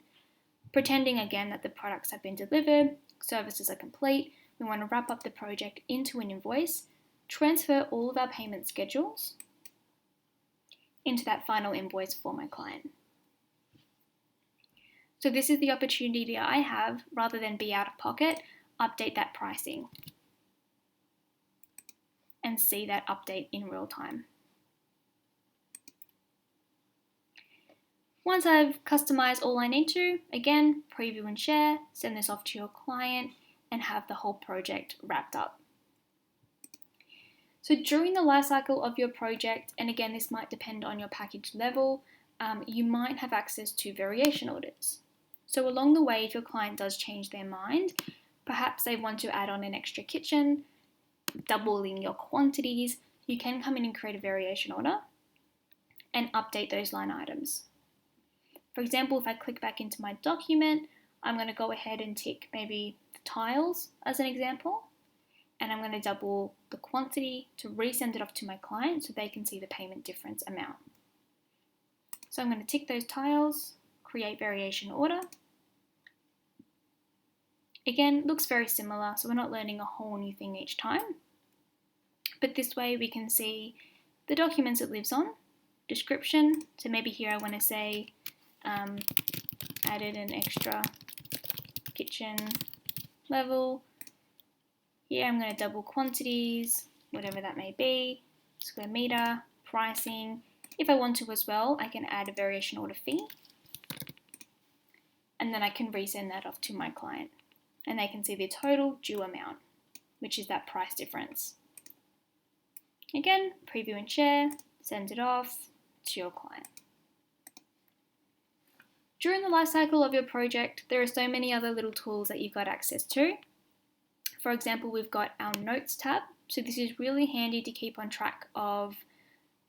pretending again that the products have been delivered, services are complete. We want to wrap up the project into an invoice, transfer all of our payment schedules into that final invoice for my client. So this is the opportunity I have, rather than be out of pocket, update that pricing and see that update in real time. Once I've customized all I need to, again, preview and share, send this off to your client and have the whole project wrapped up. So during the life cycle of your project, and again, this might depend on your package level, you might have access to variation orders. So along the way, if your client does change their mind, perhaps they want to add on an extra kitchen, doubling your quantities, you can come in and create a variation order and update those line items. For example, if I click back into my document, I'm going to go ahead and tick maybe the tiles as an example, and I'm going to double the quantity to resend it off to my client so they can see the payment difference amount. So I'm going to tick those tiles, create variation order. Again, looks very similar, so we're not learning a whole new thing each time. But this way we can see the documents it lives on, description, so maybe here I want to say added an extra kitchen level. Here I'm going to double quantities, whatever that may be, square meter, pricing. If I want to as well, I can add a variation order fee, and then I can resend that off to my client. And they can see the total due amount, which is that price difference. Again, preview and share, send it off to your client. During the life cycle of your project, there are so many other little tools that you've got access to. For example, we've got our notes tab. So this is really handy to keep on track of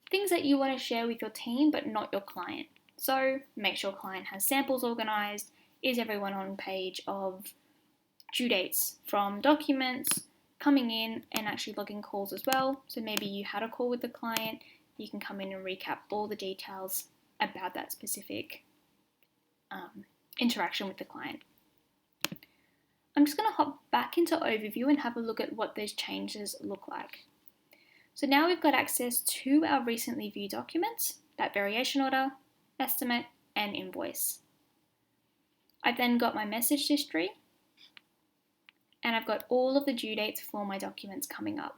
things that you want to share with your team, but not your client. So make sure client has samples organized. Is everyone on page of due dates from documents, coming in and actually logging calls as well. So maybe you had a call with the client, you can come in and recap all the details about that specific interaction with the client. I'm just going to hop back into overview and have a look at what those changes look like. So now we've got access to our recently viewed documents, that variation order, estimate, and invoice. I've then got my message history, and I've got all of the due dates for my documents coming up.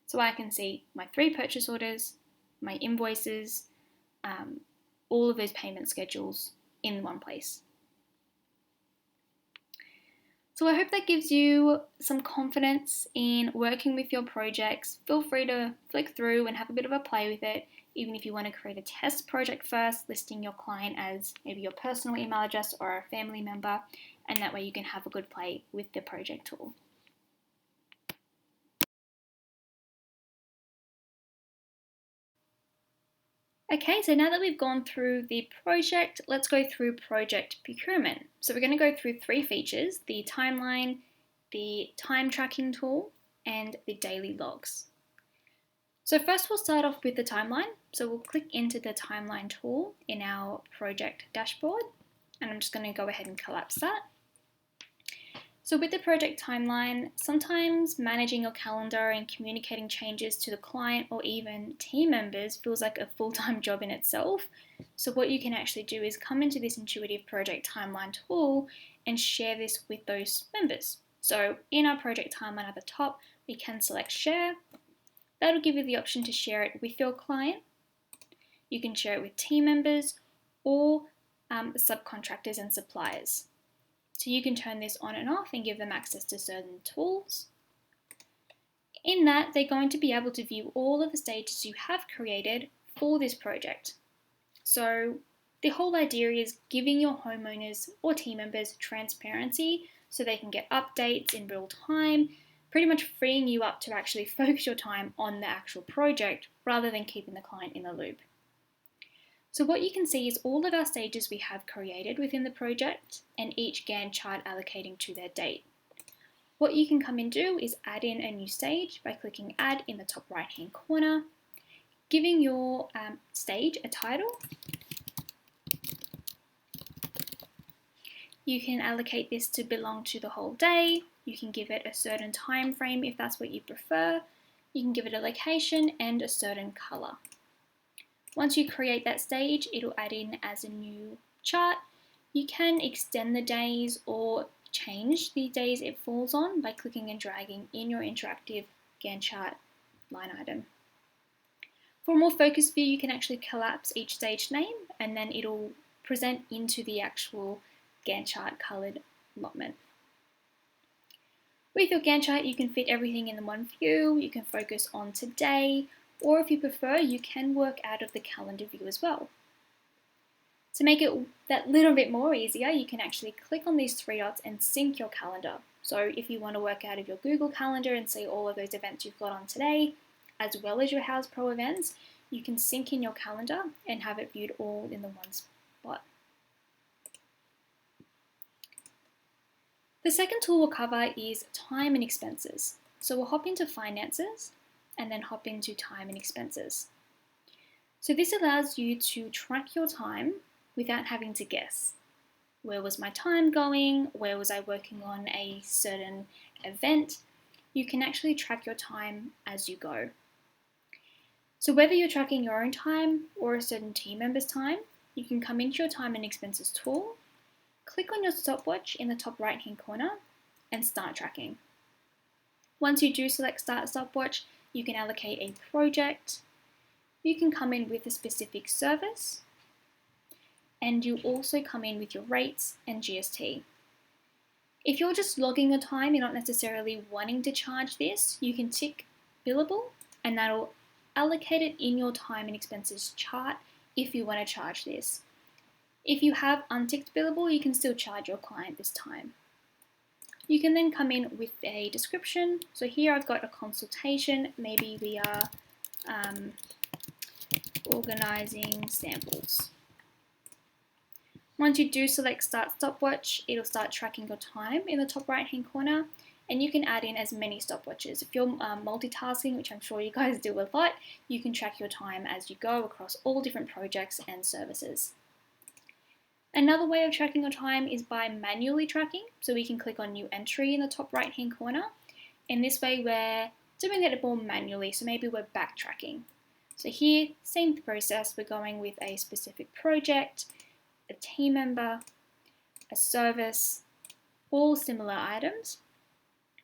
So I can see my 3 purchase orders, my invoices, all of those payment schedules in one place. So I hope that gives you some confidence in working with your projects. Feel free to flick through and have a bit of a play with it, even if you want to create a test project first, listing your client as maybe your personal email address or a family member, and that way you can have a good play with the project tool. Okay, so now that we've gone through the project, let's go through project procurement. So we're going to go through 3 features: the timeline, the time tracking tool, and the daily logs. So first we'll start off with the timeline. So we'll click into the timeline tool in our project dashboard, and I'm just going to go ahead and collapse that. So with the project timeline, sometimes managing your calendar and communicating changes to the client or even team members feels like a full-time job in itself. So what you can actually do is come into this intuitive project timeline tool and share this with those members. So in our project timeline at the top, we can select share. That'll give you the option to share it with your client. You can share it with team members or subcontractors and suppliers. So you can turn this on and off and give them access to certain tools. In that, they're going to be able to view all of the stages you have created for this project. So the whole idea is giving your homeowners or team members transparency so they can get updates in real time, pretty much freeing you up to actually focus your time on the actual project rather than keeping the client in the loop. So what you can see is all of our stages we have created within the project and each Gantt chart allocating to their date. What you can come and do is add in a new stage by clicking add in the top right hand corner, giving your stage a title. You can allocate this to belong to the whole day. You can give it a certain time frame if that's what you prefer. You can give it a location and a certain color. Once you create that stage, it'll add in as a new chart. You can extend the days or change the days it falls on by clicking and dragging in your interactive Gantt chart line item. For a more focused view, you can actually collapse each stage name and then it'll present into the actual Gantt chart colored allotment. With your Gantt chart, you can fit everything in one view. You can focus on today, or if you prefer, you can work out of the calendar view as well. To make it that little bit more easier, you can actually click on these 3 dots and sync your calendar. So if you want to work out of your Google Calendar and see all of those events you've got on today, as well as your Houzz Pro events, you can sync in your calendar and have it viewed all in the one spot. The second tool we'll cover is time and expenses. So we'll hop into finances and then hop into time and expenses. So this allows you to track your time without having to guess. Where was my time going? Where was I working on a certain event? You can actually track your time as you go. So whether you're tracking your own time or a certain team member's time, you can come into your time and expenses tool, click on your stopwatch in the top right hand corner and start tracking. Once you do select start stopwatch, you can allocate a project, you can come in with a specific service, and you also come in with your rates and GST. If you're just logging the time, you're not necessarily wanting to charge this, you can tick billable and that'll allocate it in your time and expenses chart if you want to charge this. If you have unticked billable, you can still charge your client this time. You can then come in with a description. So here I've got a consultation. Maybe we are organizing samples. Once you do select start stopwatch, it'll start tracking your time in the top right hand corner, and you can add in as many stopwatches. If you're multitasking, which I'm sure you guys do a lot, you can track your time as you go across all different projects and services. Another way of tracking your time is by manually tracking. So we can click on new entry in the top right hand corner. And this way we're doing it more manually. So maybe we're backtracking. So here, same process. We're going with a specific project, a team member, a service, all similar items.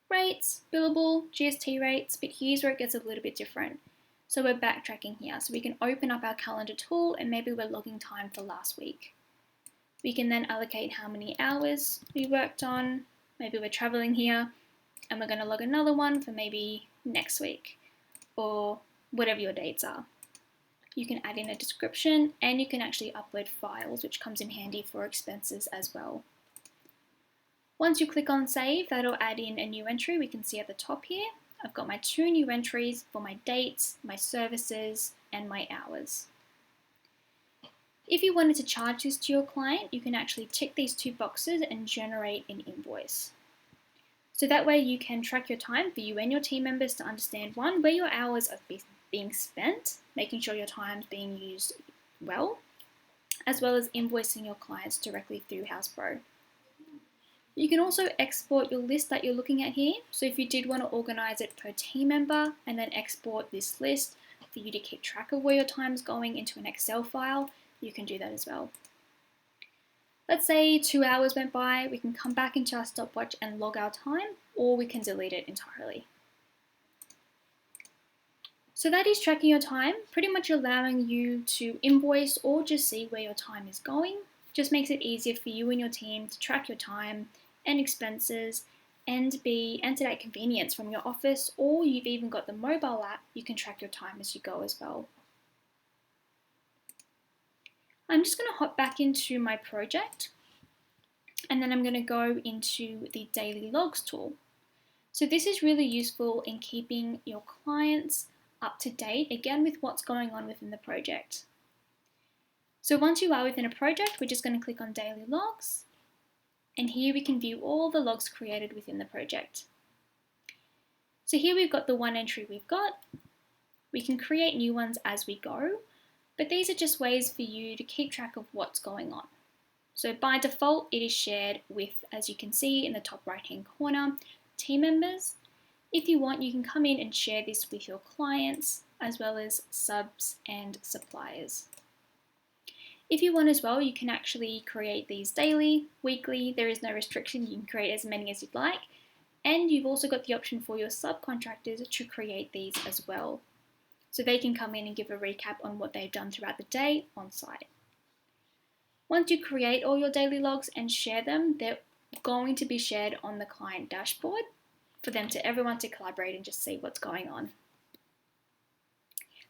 Rates, billable, GST rates, but here's where it gets a little bit different. So we're backtracking here. So we can open up our calendar tool and maybe we're logging time for last week. We can then allocate how many hours we worked on. Maybe we're traveling here and we're going to log another one for maybe next week or whatever your dates are. You can add in a description and you can actually upload files, which comes in handy for expenses as well. Once you click on save, that'll add in a new entry. We can see at the top here, I've got my 2 new entries for my dates, my services, and my hours. If you wanted to charge this to your client, you can actually tick these 2 boxes and generate an invoice. So that way you can track your time for you and your team members to understand, one, where your hours are being spent, making sure your time's being used well, as well as invoicing your clients directly through Houzz Pro. You can also export your list that you're looking at here. So if you did want to organize it per team member and then export this list for you to keep track of where your time's going into an Excel file, you can do that as well. Let's say 2 hours went by, we can come back into our stopwatch and log our time, or we can delete it entirely. So that is tracking your time, pretty much allowing you to invoice or just see where your time is going. Just makes it easier for you and your team to track your time and expenses and to that convenience from your office, or you've even got the mobile app, you can track your time as you go as well. I'm just going to hop back into my project and then I'm going to go into the daily logs tool. So this is really useful in keeping your clients up to date, again, with what's going on within the project. So once you are within a project, we're just going to click on daily logs, and here we can view all the logs created within the project. So here we've got the 1 entry we've got. We can create new ones as we go, but these are just ways for you to keep track of what's going on. So by default, it is shared with, as you can see in the top right hand corner, team members. If you want, you can come in and share this with your clients as well as subs and suppliers. If you want as well, you can actually create these daily, weekly, there is no restriction, you can create as many as you'd like. And you've also got the option for your subcontractors to create these as well. So they can come in and give a recap on what they've done throughout the day on site. Once you create all your daily logs and share them, they're going to be shared on the client dashboard for everyone to collaborate and just see what's going on.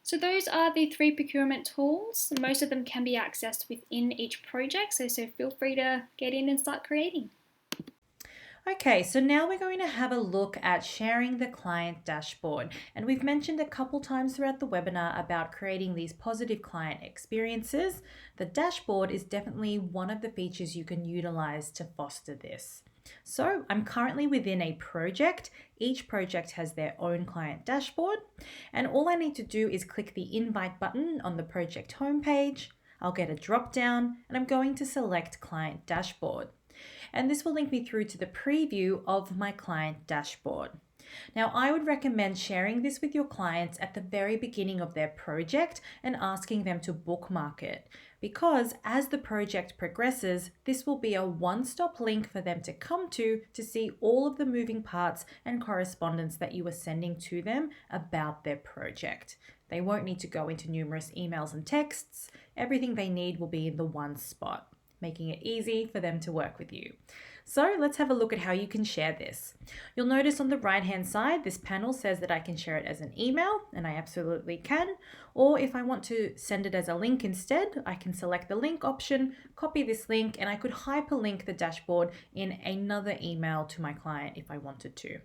So those are the 3 procurement tools. Most of them can be accessed within each project, so feel free to get in and start creating. Okay, so now we're going to have a look at sharing the client dashboard. And we've mentioned a couple times throughout the webinar about creating these positive client experiences. The dashboard is definitely one of the features you can utilize to foster this. So I'm currently within a project. Each project has their own client dashboard. And all I need to do is click the invite button on the project homepage. I'll get a drop down and I'm going to select client dashboard. And this will link me through to the preview of my client dashboard. Now, I would recommend sharing this with your clients at the very beginning of their project and asking them to bookmark it, because as the project progresses, this will be a one-stop link for them to come to see all of the moving parts and correspondence that you are sending to them about their project. They won't need to go into numerous emails and texts. Everything they need will be in the one spot, making it easy for them to work with you. So let's have a look at how you can share this. You'll notice on the right hand side, this panel says that I can share it as an email, and I absolutely can. Or if I want to send it as a link instead, I can select the link option, copy this link, and I could hyperlink the dashboard in another email to my client if I wanted to.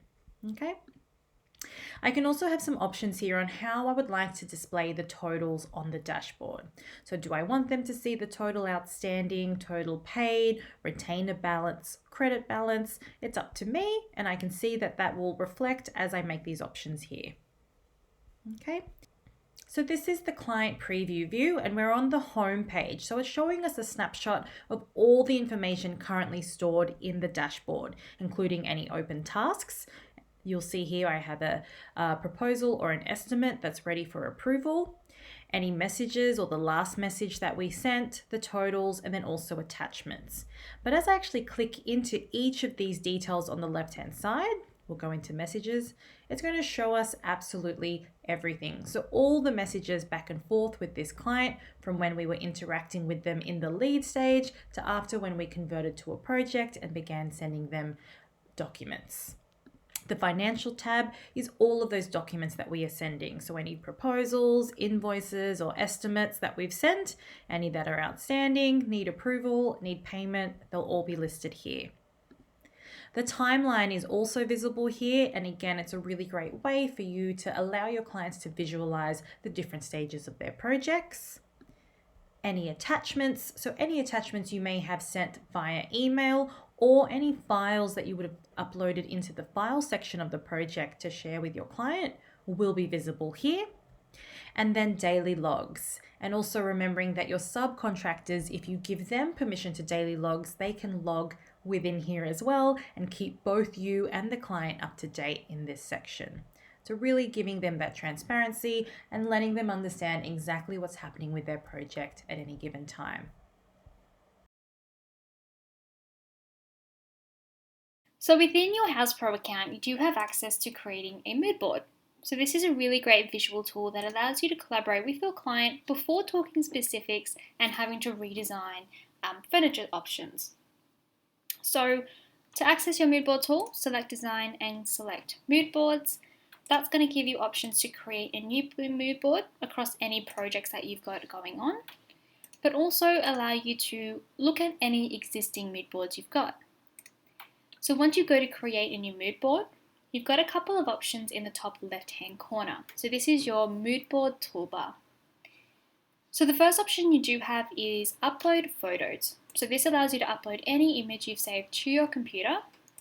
Okay. I can also have some options here on how I would like to display the totals on the dashboard. So do I want them to see the total outstanding, total paid, retainer balance, credit balance? It's up to me, and I can see that that will reflect as I make these options here. Okay. So this is the client preview view and we're on the home page. So it's showing us a snapshot of all the information currently stored in the dashboard, including any open tasks. You'll see here I have a proposal or an estimate that's ready for approval, any messages or the last message that we sent, the totals, and then also attachments. But as I actually click into each of these details on the left-hand side, we'll go into messages, it's going to show us absolutely everything. So all the messages back and forth with this client from when we were interacting with them in the lead stage to after when we converted to a project and began sending them documents. The financial tab is all of those documents that we are sending. So any proposals, invoices, or estimates that we've sent, any that are outstanding, need approval, need payment, they'll all be listed here. The timeline is also visible here, and again, it's a really great way for you to allow your clients to visualize the different stages of their projects. Any attachments, so any attachments you may have sent via email or any files that you would have uploaded into the file section of the project to share with your client will be visible here. And then daily logs. And also remembering that your subcontractors, if you give them permission to daily logs, they can log within here as well and keep both you and the client up to date in this section. So really giving them that transparency and letting them understand exactly what's happening with their project at any given time. So within your Houzz Pro account, you do have access to creating a mood board. So this is a really great visual tool that allows you to collaborate with your client before talking specifics and having to redesign furniture options. So to access your mood board tool, select design and select mood boards. That's going to give you options to create a new mood board across any projects that you've got going on, but also allow you to look at any existing mood boards you've got. So once you go to create a new mood board, you've got a couple of options in the top left-hand corner. So this is your mood board toolbar. So the first option you do have is upload photos. So this allows you to upload any image you've saved to your computer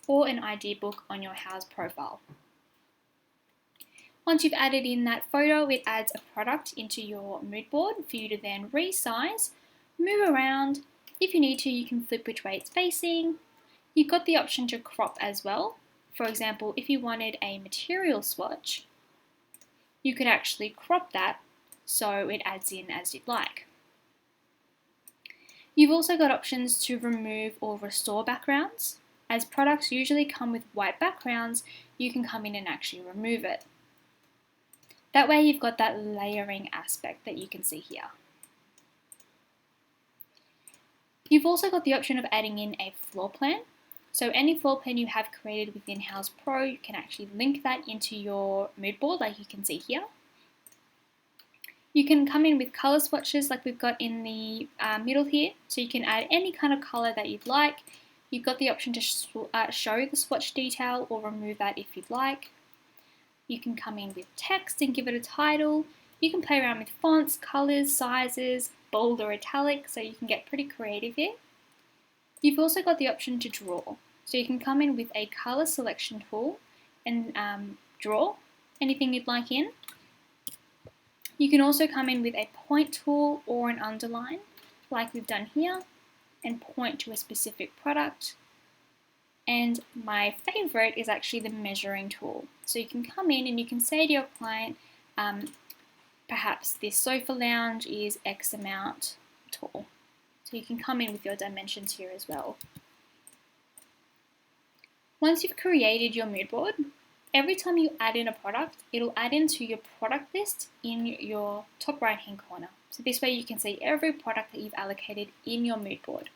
or an ID book on your Houzz profile. Once you've added in that photo, it adds a product into your mood board for you to then resize, move around. If you need to, you can flip which way it's facing. You've got the option to crop as well. For example, if you wanted a material swatch, you could actually crop that so it adds in as you'd like. You've also got options to remove or restore backgrounds. As products usually come with white backgrounds, you can come in and actually remove it. That way you've got that layering aspect that you can see here. You've also got the option of adding in a floor plan. So any floor plan you have created within Houzz Pro, you can actually link that into your mood board like you can see here. You can come in with color swatches like we've got in the middle here. So you can add any kind of color that you'd like. You've got the option to show the swatch detail or remove that if you'd like. You can come in with text and give it a title. You can play around with fonts, colors, sizes, bold or italic, so you can get pretty creative here. You've also got the option to draw. So you can come in with a color selection tool and draw anything you'd like in. You can also come in with a point tool or an underline, like we've done here, and point to a specific product. And my favorite is actually the measuring tool. So you can come in and you can say to your client, perhaps this sofa lounge is X amount tall. So you can come in with your dimensions here as well. Once you've created your mood board, every time you add in a product, it'll add into your product list in your top right hand corner. So this way you can see every product that you've allocated in your mood board.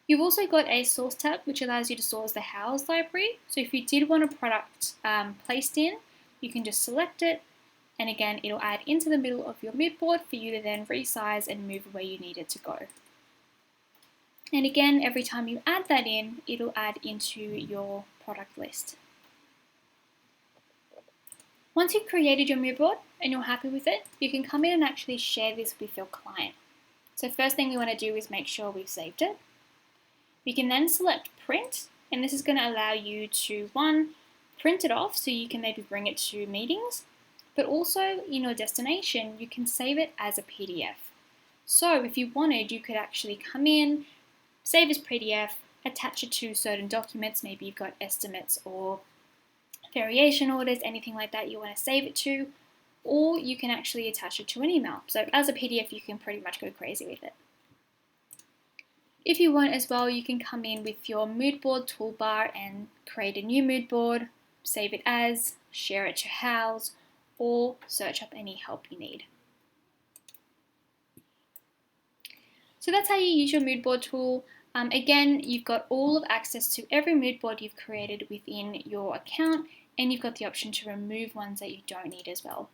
You've also got a source tab which allows you to source the Houzz library. So if you did want a product placed in, you can just select it, and again it'll add into the middle of your mood board for you to then resize and move where you need it to go. And again, every time you add that in, it'll add into your product list. Once you've created your mood board and you're happy with it, you can come in and actually share this with your client. So first thing we want to do is make sure we've saved it. We can then select print, and this is going to allow you to, one, print it off so you can maybe bring it to meetings, But also in your destination, you can save it as a PDF. So if you wanted, you could actually come in, save as PDF, attach it to certain documents. Maybe you've got estimates or variation orders, anything like that you want to save it to, or you can actually attach it to an email. So as a PDF, you can pretty much go crazy with it. If you want as well, you can come in with your mood board toolbar and create a new mood board, save it as, share it to Houzz, or search up any help you need. So that's how you use your mood board tool. Again, you've got all of access to every mood board you've created within your account, and you've got the option to remove ones that you don't need as well.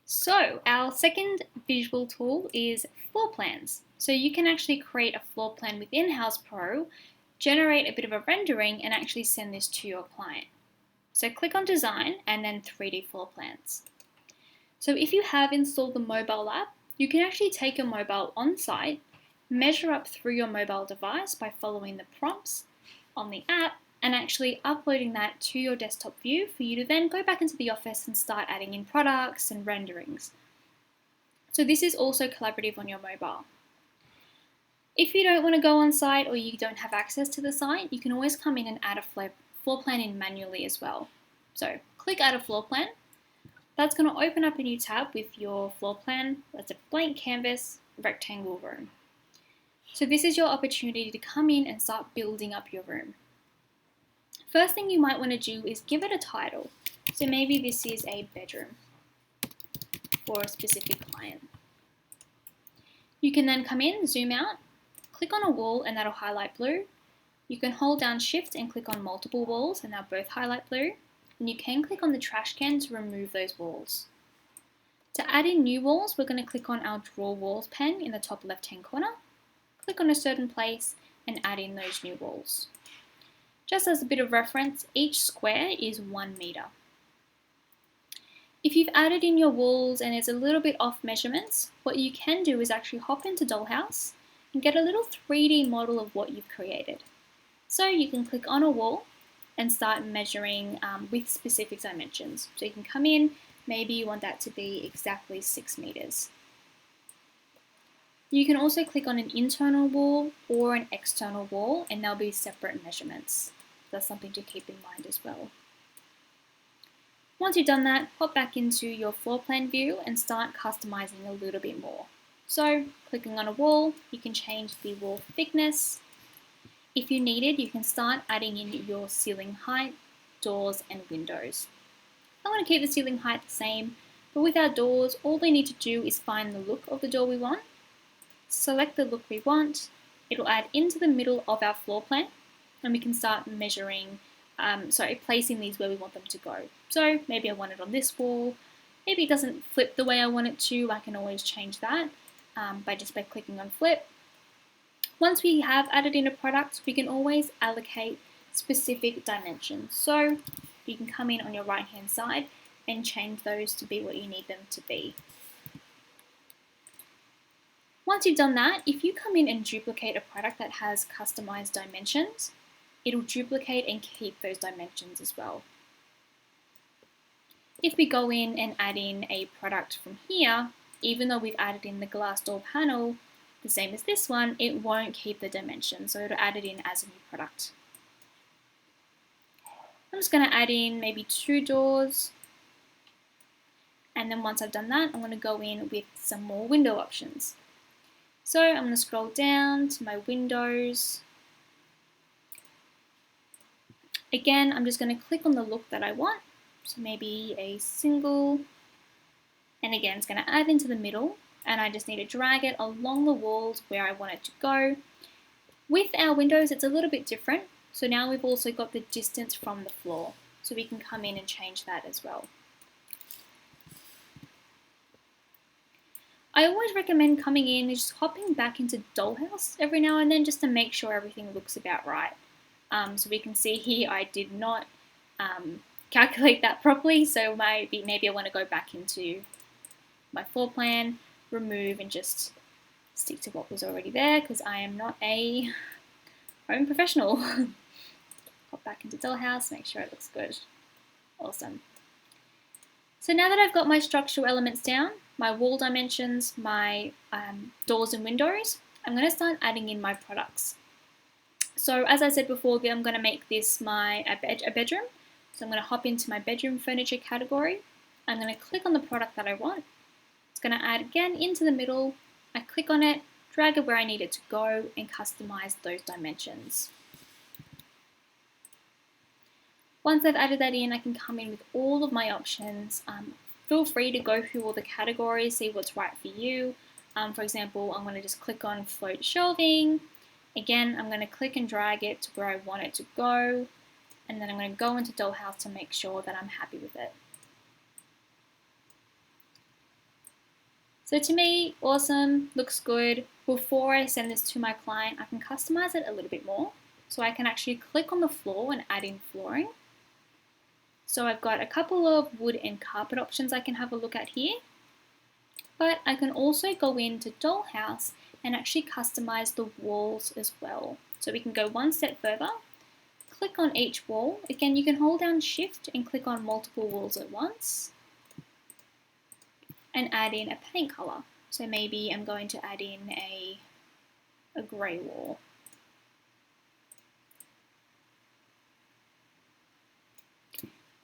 So our second visual tool is floor plans. So you can actually create a floor plan within Houzz Pro, generate a bit of a rendering, and actually send this to your client. So click on design and then 3D floor plans. So if you have installed the mobile app, you can actually take your mobile on site, measure up through your mobile device by following the prompts on the app, and actually uploading that to your desktop view for you to then go back into the office and start adding in products and renderings. So this is also collaborative on your mobile. If you don't want to go on site or you don't have access to the site, you can always come in and add a floor plan in manually as well. So click add a floor plan. That's going to open up a new tab with your floor plan. That's a blank canvas, rectangle room. So this is your opportunity to come in and start building up your room. First thing you might want to do is give it a title. So maybe this is a bedroom for a specific client. You can then come in, zoom out, click on a wall and that'll highlight blue. You can hold down shift and click on multiple walls and they'll both highlight blue. And you can click on the trash can to remove those walls. To add in new walls, we're going to click on our draw walls pen in the top left hand corner. Click on a certain place and add in those new walls. Just as a bit of reference, each square is 1 meter. If you've added in your walls and it's a little bit off measurements, what you can do is actually hop into Dollhouse and get a little 3D model of what you've created. So you can click on a wall and start measuring with specific dimensions. So you can come in, maybe you want that to be exactly 6 meters. You can also click on an internal wall or an external wall and they'll be separate measurements. That's something to keep in mind as well. Once you've done that, hop back into your floor plan view and start customizing a little bit more. So clicking on a wall, you can change the wall thickness. If you needed, you can start adding in your ceiling height, doors and windows. I want to keep the ceiling height the same, but with our doors, all we need to do is find the look of the door we want, select the look we want, it'll add into the middle of our floor plan, and we can start measuring, placing these where we want them to go. So maybe I want it on this wall, maybe it doesn't flip the way I want it to, I can always change that by clicking on flip. Once we have added in a product, we can always allocate specific dimensions. So you can come in on your right hand side and change those to be what you need them to be. Once you've done that, if you come in and duplicate a product that has customized dimensions, it'll duplicate and keep those dimensions as well. If we go in and add in a product from here, even though we've added in the glass door panel, the same as this one, it won't keep the dimension, so it'll add it in as a new product. I'm just going to add in maybe 2 doors, and then once I've done that, I'm going to go in with some more window options. So I'm going to scroll down to my windows. Again, I'm just going to click on the look that I want, so maybe a single, and again, it's going to add into the middle, and I just need to drag it along the walls where I want it to go. With our windows, it's a little bit different, so now we've also got the distance from the floor, so we can come in and change that as well. I always recommend coming in and just hopping back into Dollhouse every now and then just to make sure everything looks about right. So we can see here I did not calculate that properly, so maybe I want to go back into my floor plan, remove and just stick to what was already there because I am not a home professional. Hop back into Dollhouse, make sure it looks good. Awesome. So now that I've got my structural elements down, my wall dimensions, my doors and windows, I'm going to start adding in my products. So as I said before, I'm going to make this a bedroom. So I'm going to hop into my bedroom furniture category. I'm going to click on the product that I want. It's going to add again into the middle. I click on it, drag it where I need it to go, and customize those dimensions. Once I've added that in, I can come in with all of my options. Feel free to go through all the categories, see what's right for you. For example, I'm going to just click on float shelving. Again, I'm going to click and drag it to where I want it to go. And then I'm going to go into Dollhouse to make sure that I'm happy with it. So to me, awesome, looks good. Before I send this to my client, I can customize it a little bit more. So I can actually click on the floor and add in flooring. So I've got a couple of wood and carpet options I can have a look at here. But I can also go into Dollhouse and actually customize the walls as well. So we can go one step further, click on each wall. Again, you can hold down Shift and click on multiple walls at once and add in a paint color. So maybe I'm going to add in a grey wall.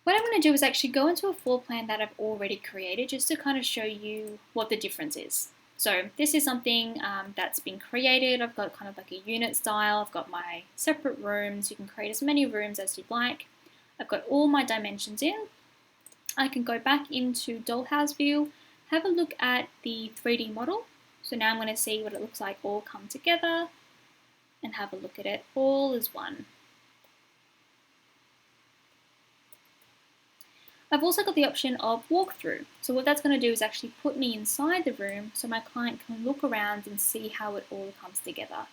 What I'm going to do is actually go into a floor plan that I've already created just to kind of show you what the difference is. So this is something that's been created. I've got kind of like a unit style. I've got my separate rooms. You can create as many rooms as you'd like. I've got all my dimensions in. I can go back into Dollhouse view, have a look at the 3D model. So now I'm going to see what it looks like all come together and have a look at it all as one. I've also got the option of walkthrough. So what that's going to do is actually put me inside the room so my client can look around and see how it all comes together.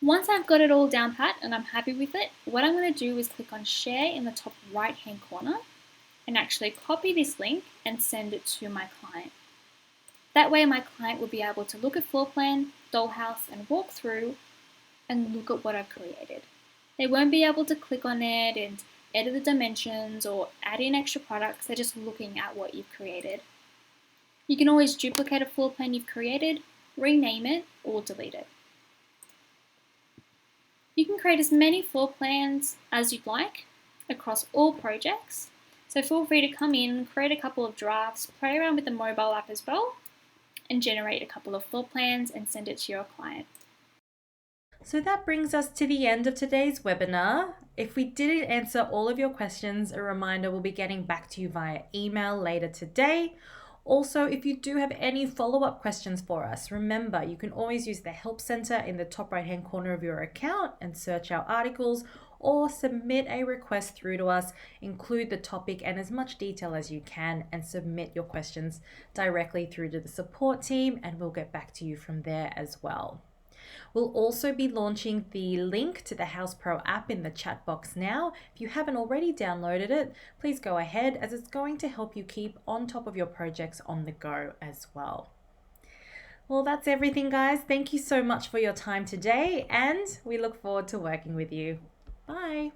Once I've got it all down pat and I'm happy with it, what I'm going to do is click on share in the top right hand corner and actually copy this link and send it to my client. That way my client will be able to look at floor plan, Dollhouse and walk through and look at what I've created. They won't be able to click on it and edit the dimensions or add in extra products. They're just looking at what you've created. You can always duplicate a floor plan you've created, rename it, or delete it. You can create as many floor plans as you'd like across all projects. So feel free to come in, create a couple of drafts, play around with the mobile app as well, and generate a couple of floor plans and send it to your client. So that brings us to the end of today's webinar. If we didn't answer all of your questions, a reminder, we'll be getting back to you via email later today. Also, if you do have any follow-up questions for us, remember you can always use the Help Center in the top right-hand corner of your account and search our articles or submit a request through to us, include the topic and as much detail as you can, and submit your questions directly through to the support team, and we'll get back to you from there as well. We'll also be launching the link to the Houzz Pro app in the chat box now. If you haven't already downloaded it, please go ahead, as it's going to help you keep on top of your projects on the go as well. Well, that's everything, guys. Thank you so much for your time today, and we look forward to working with you. Bye.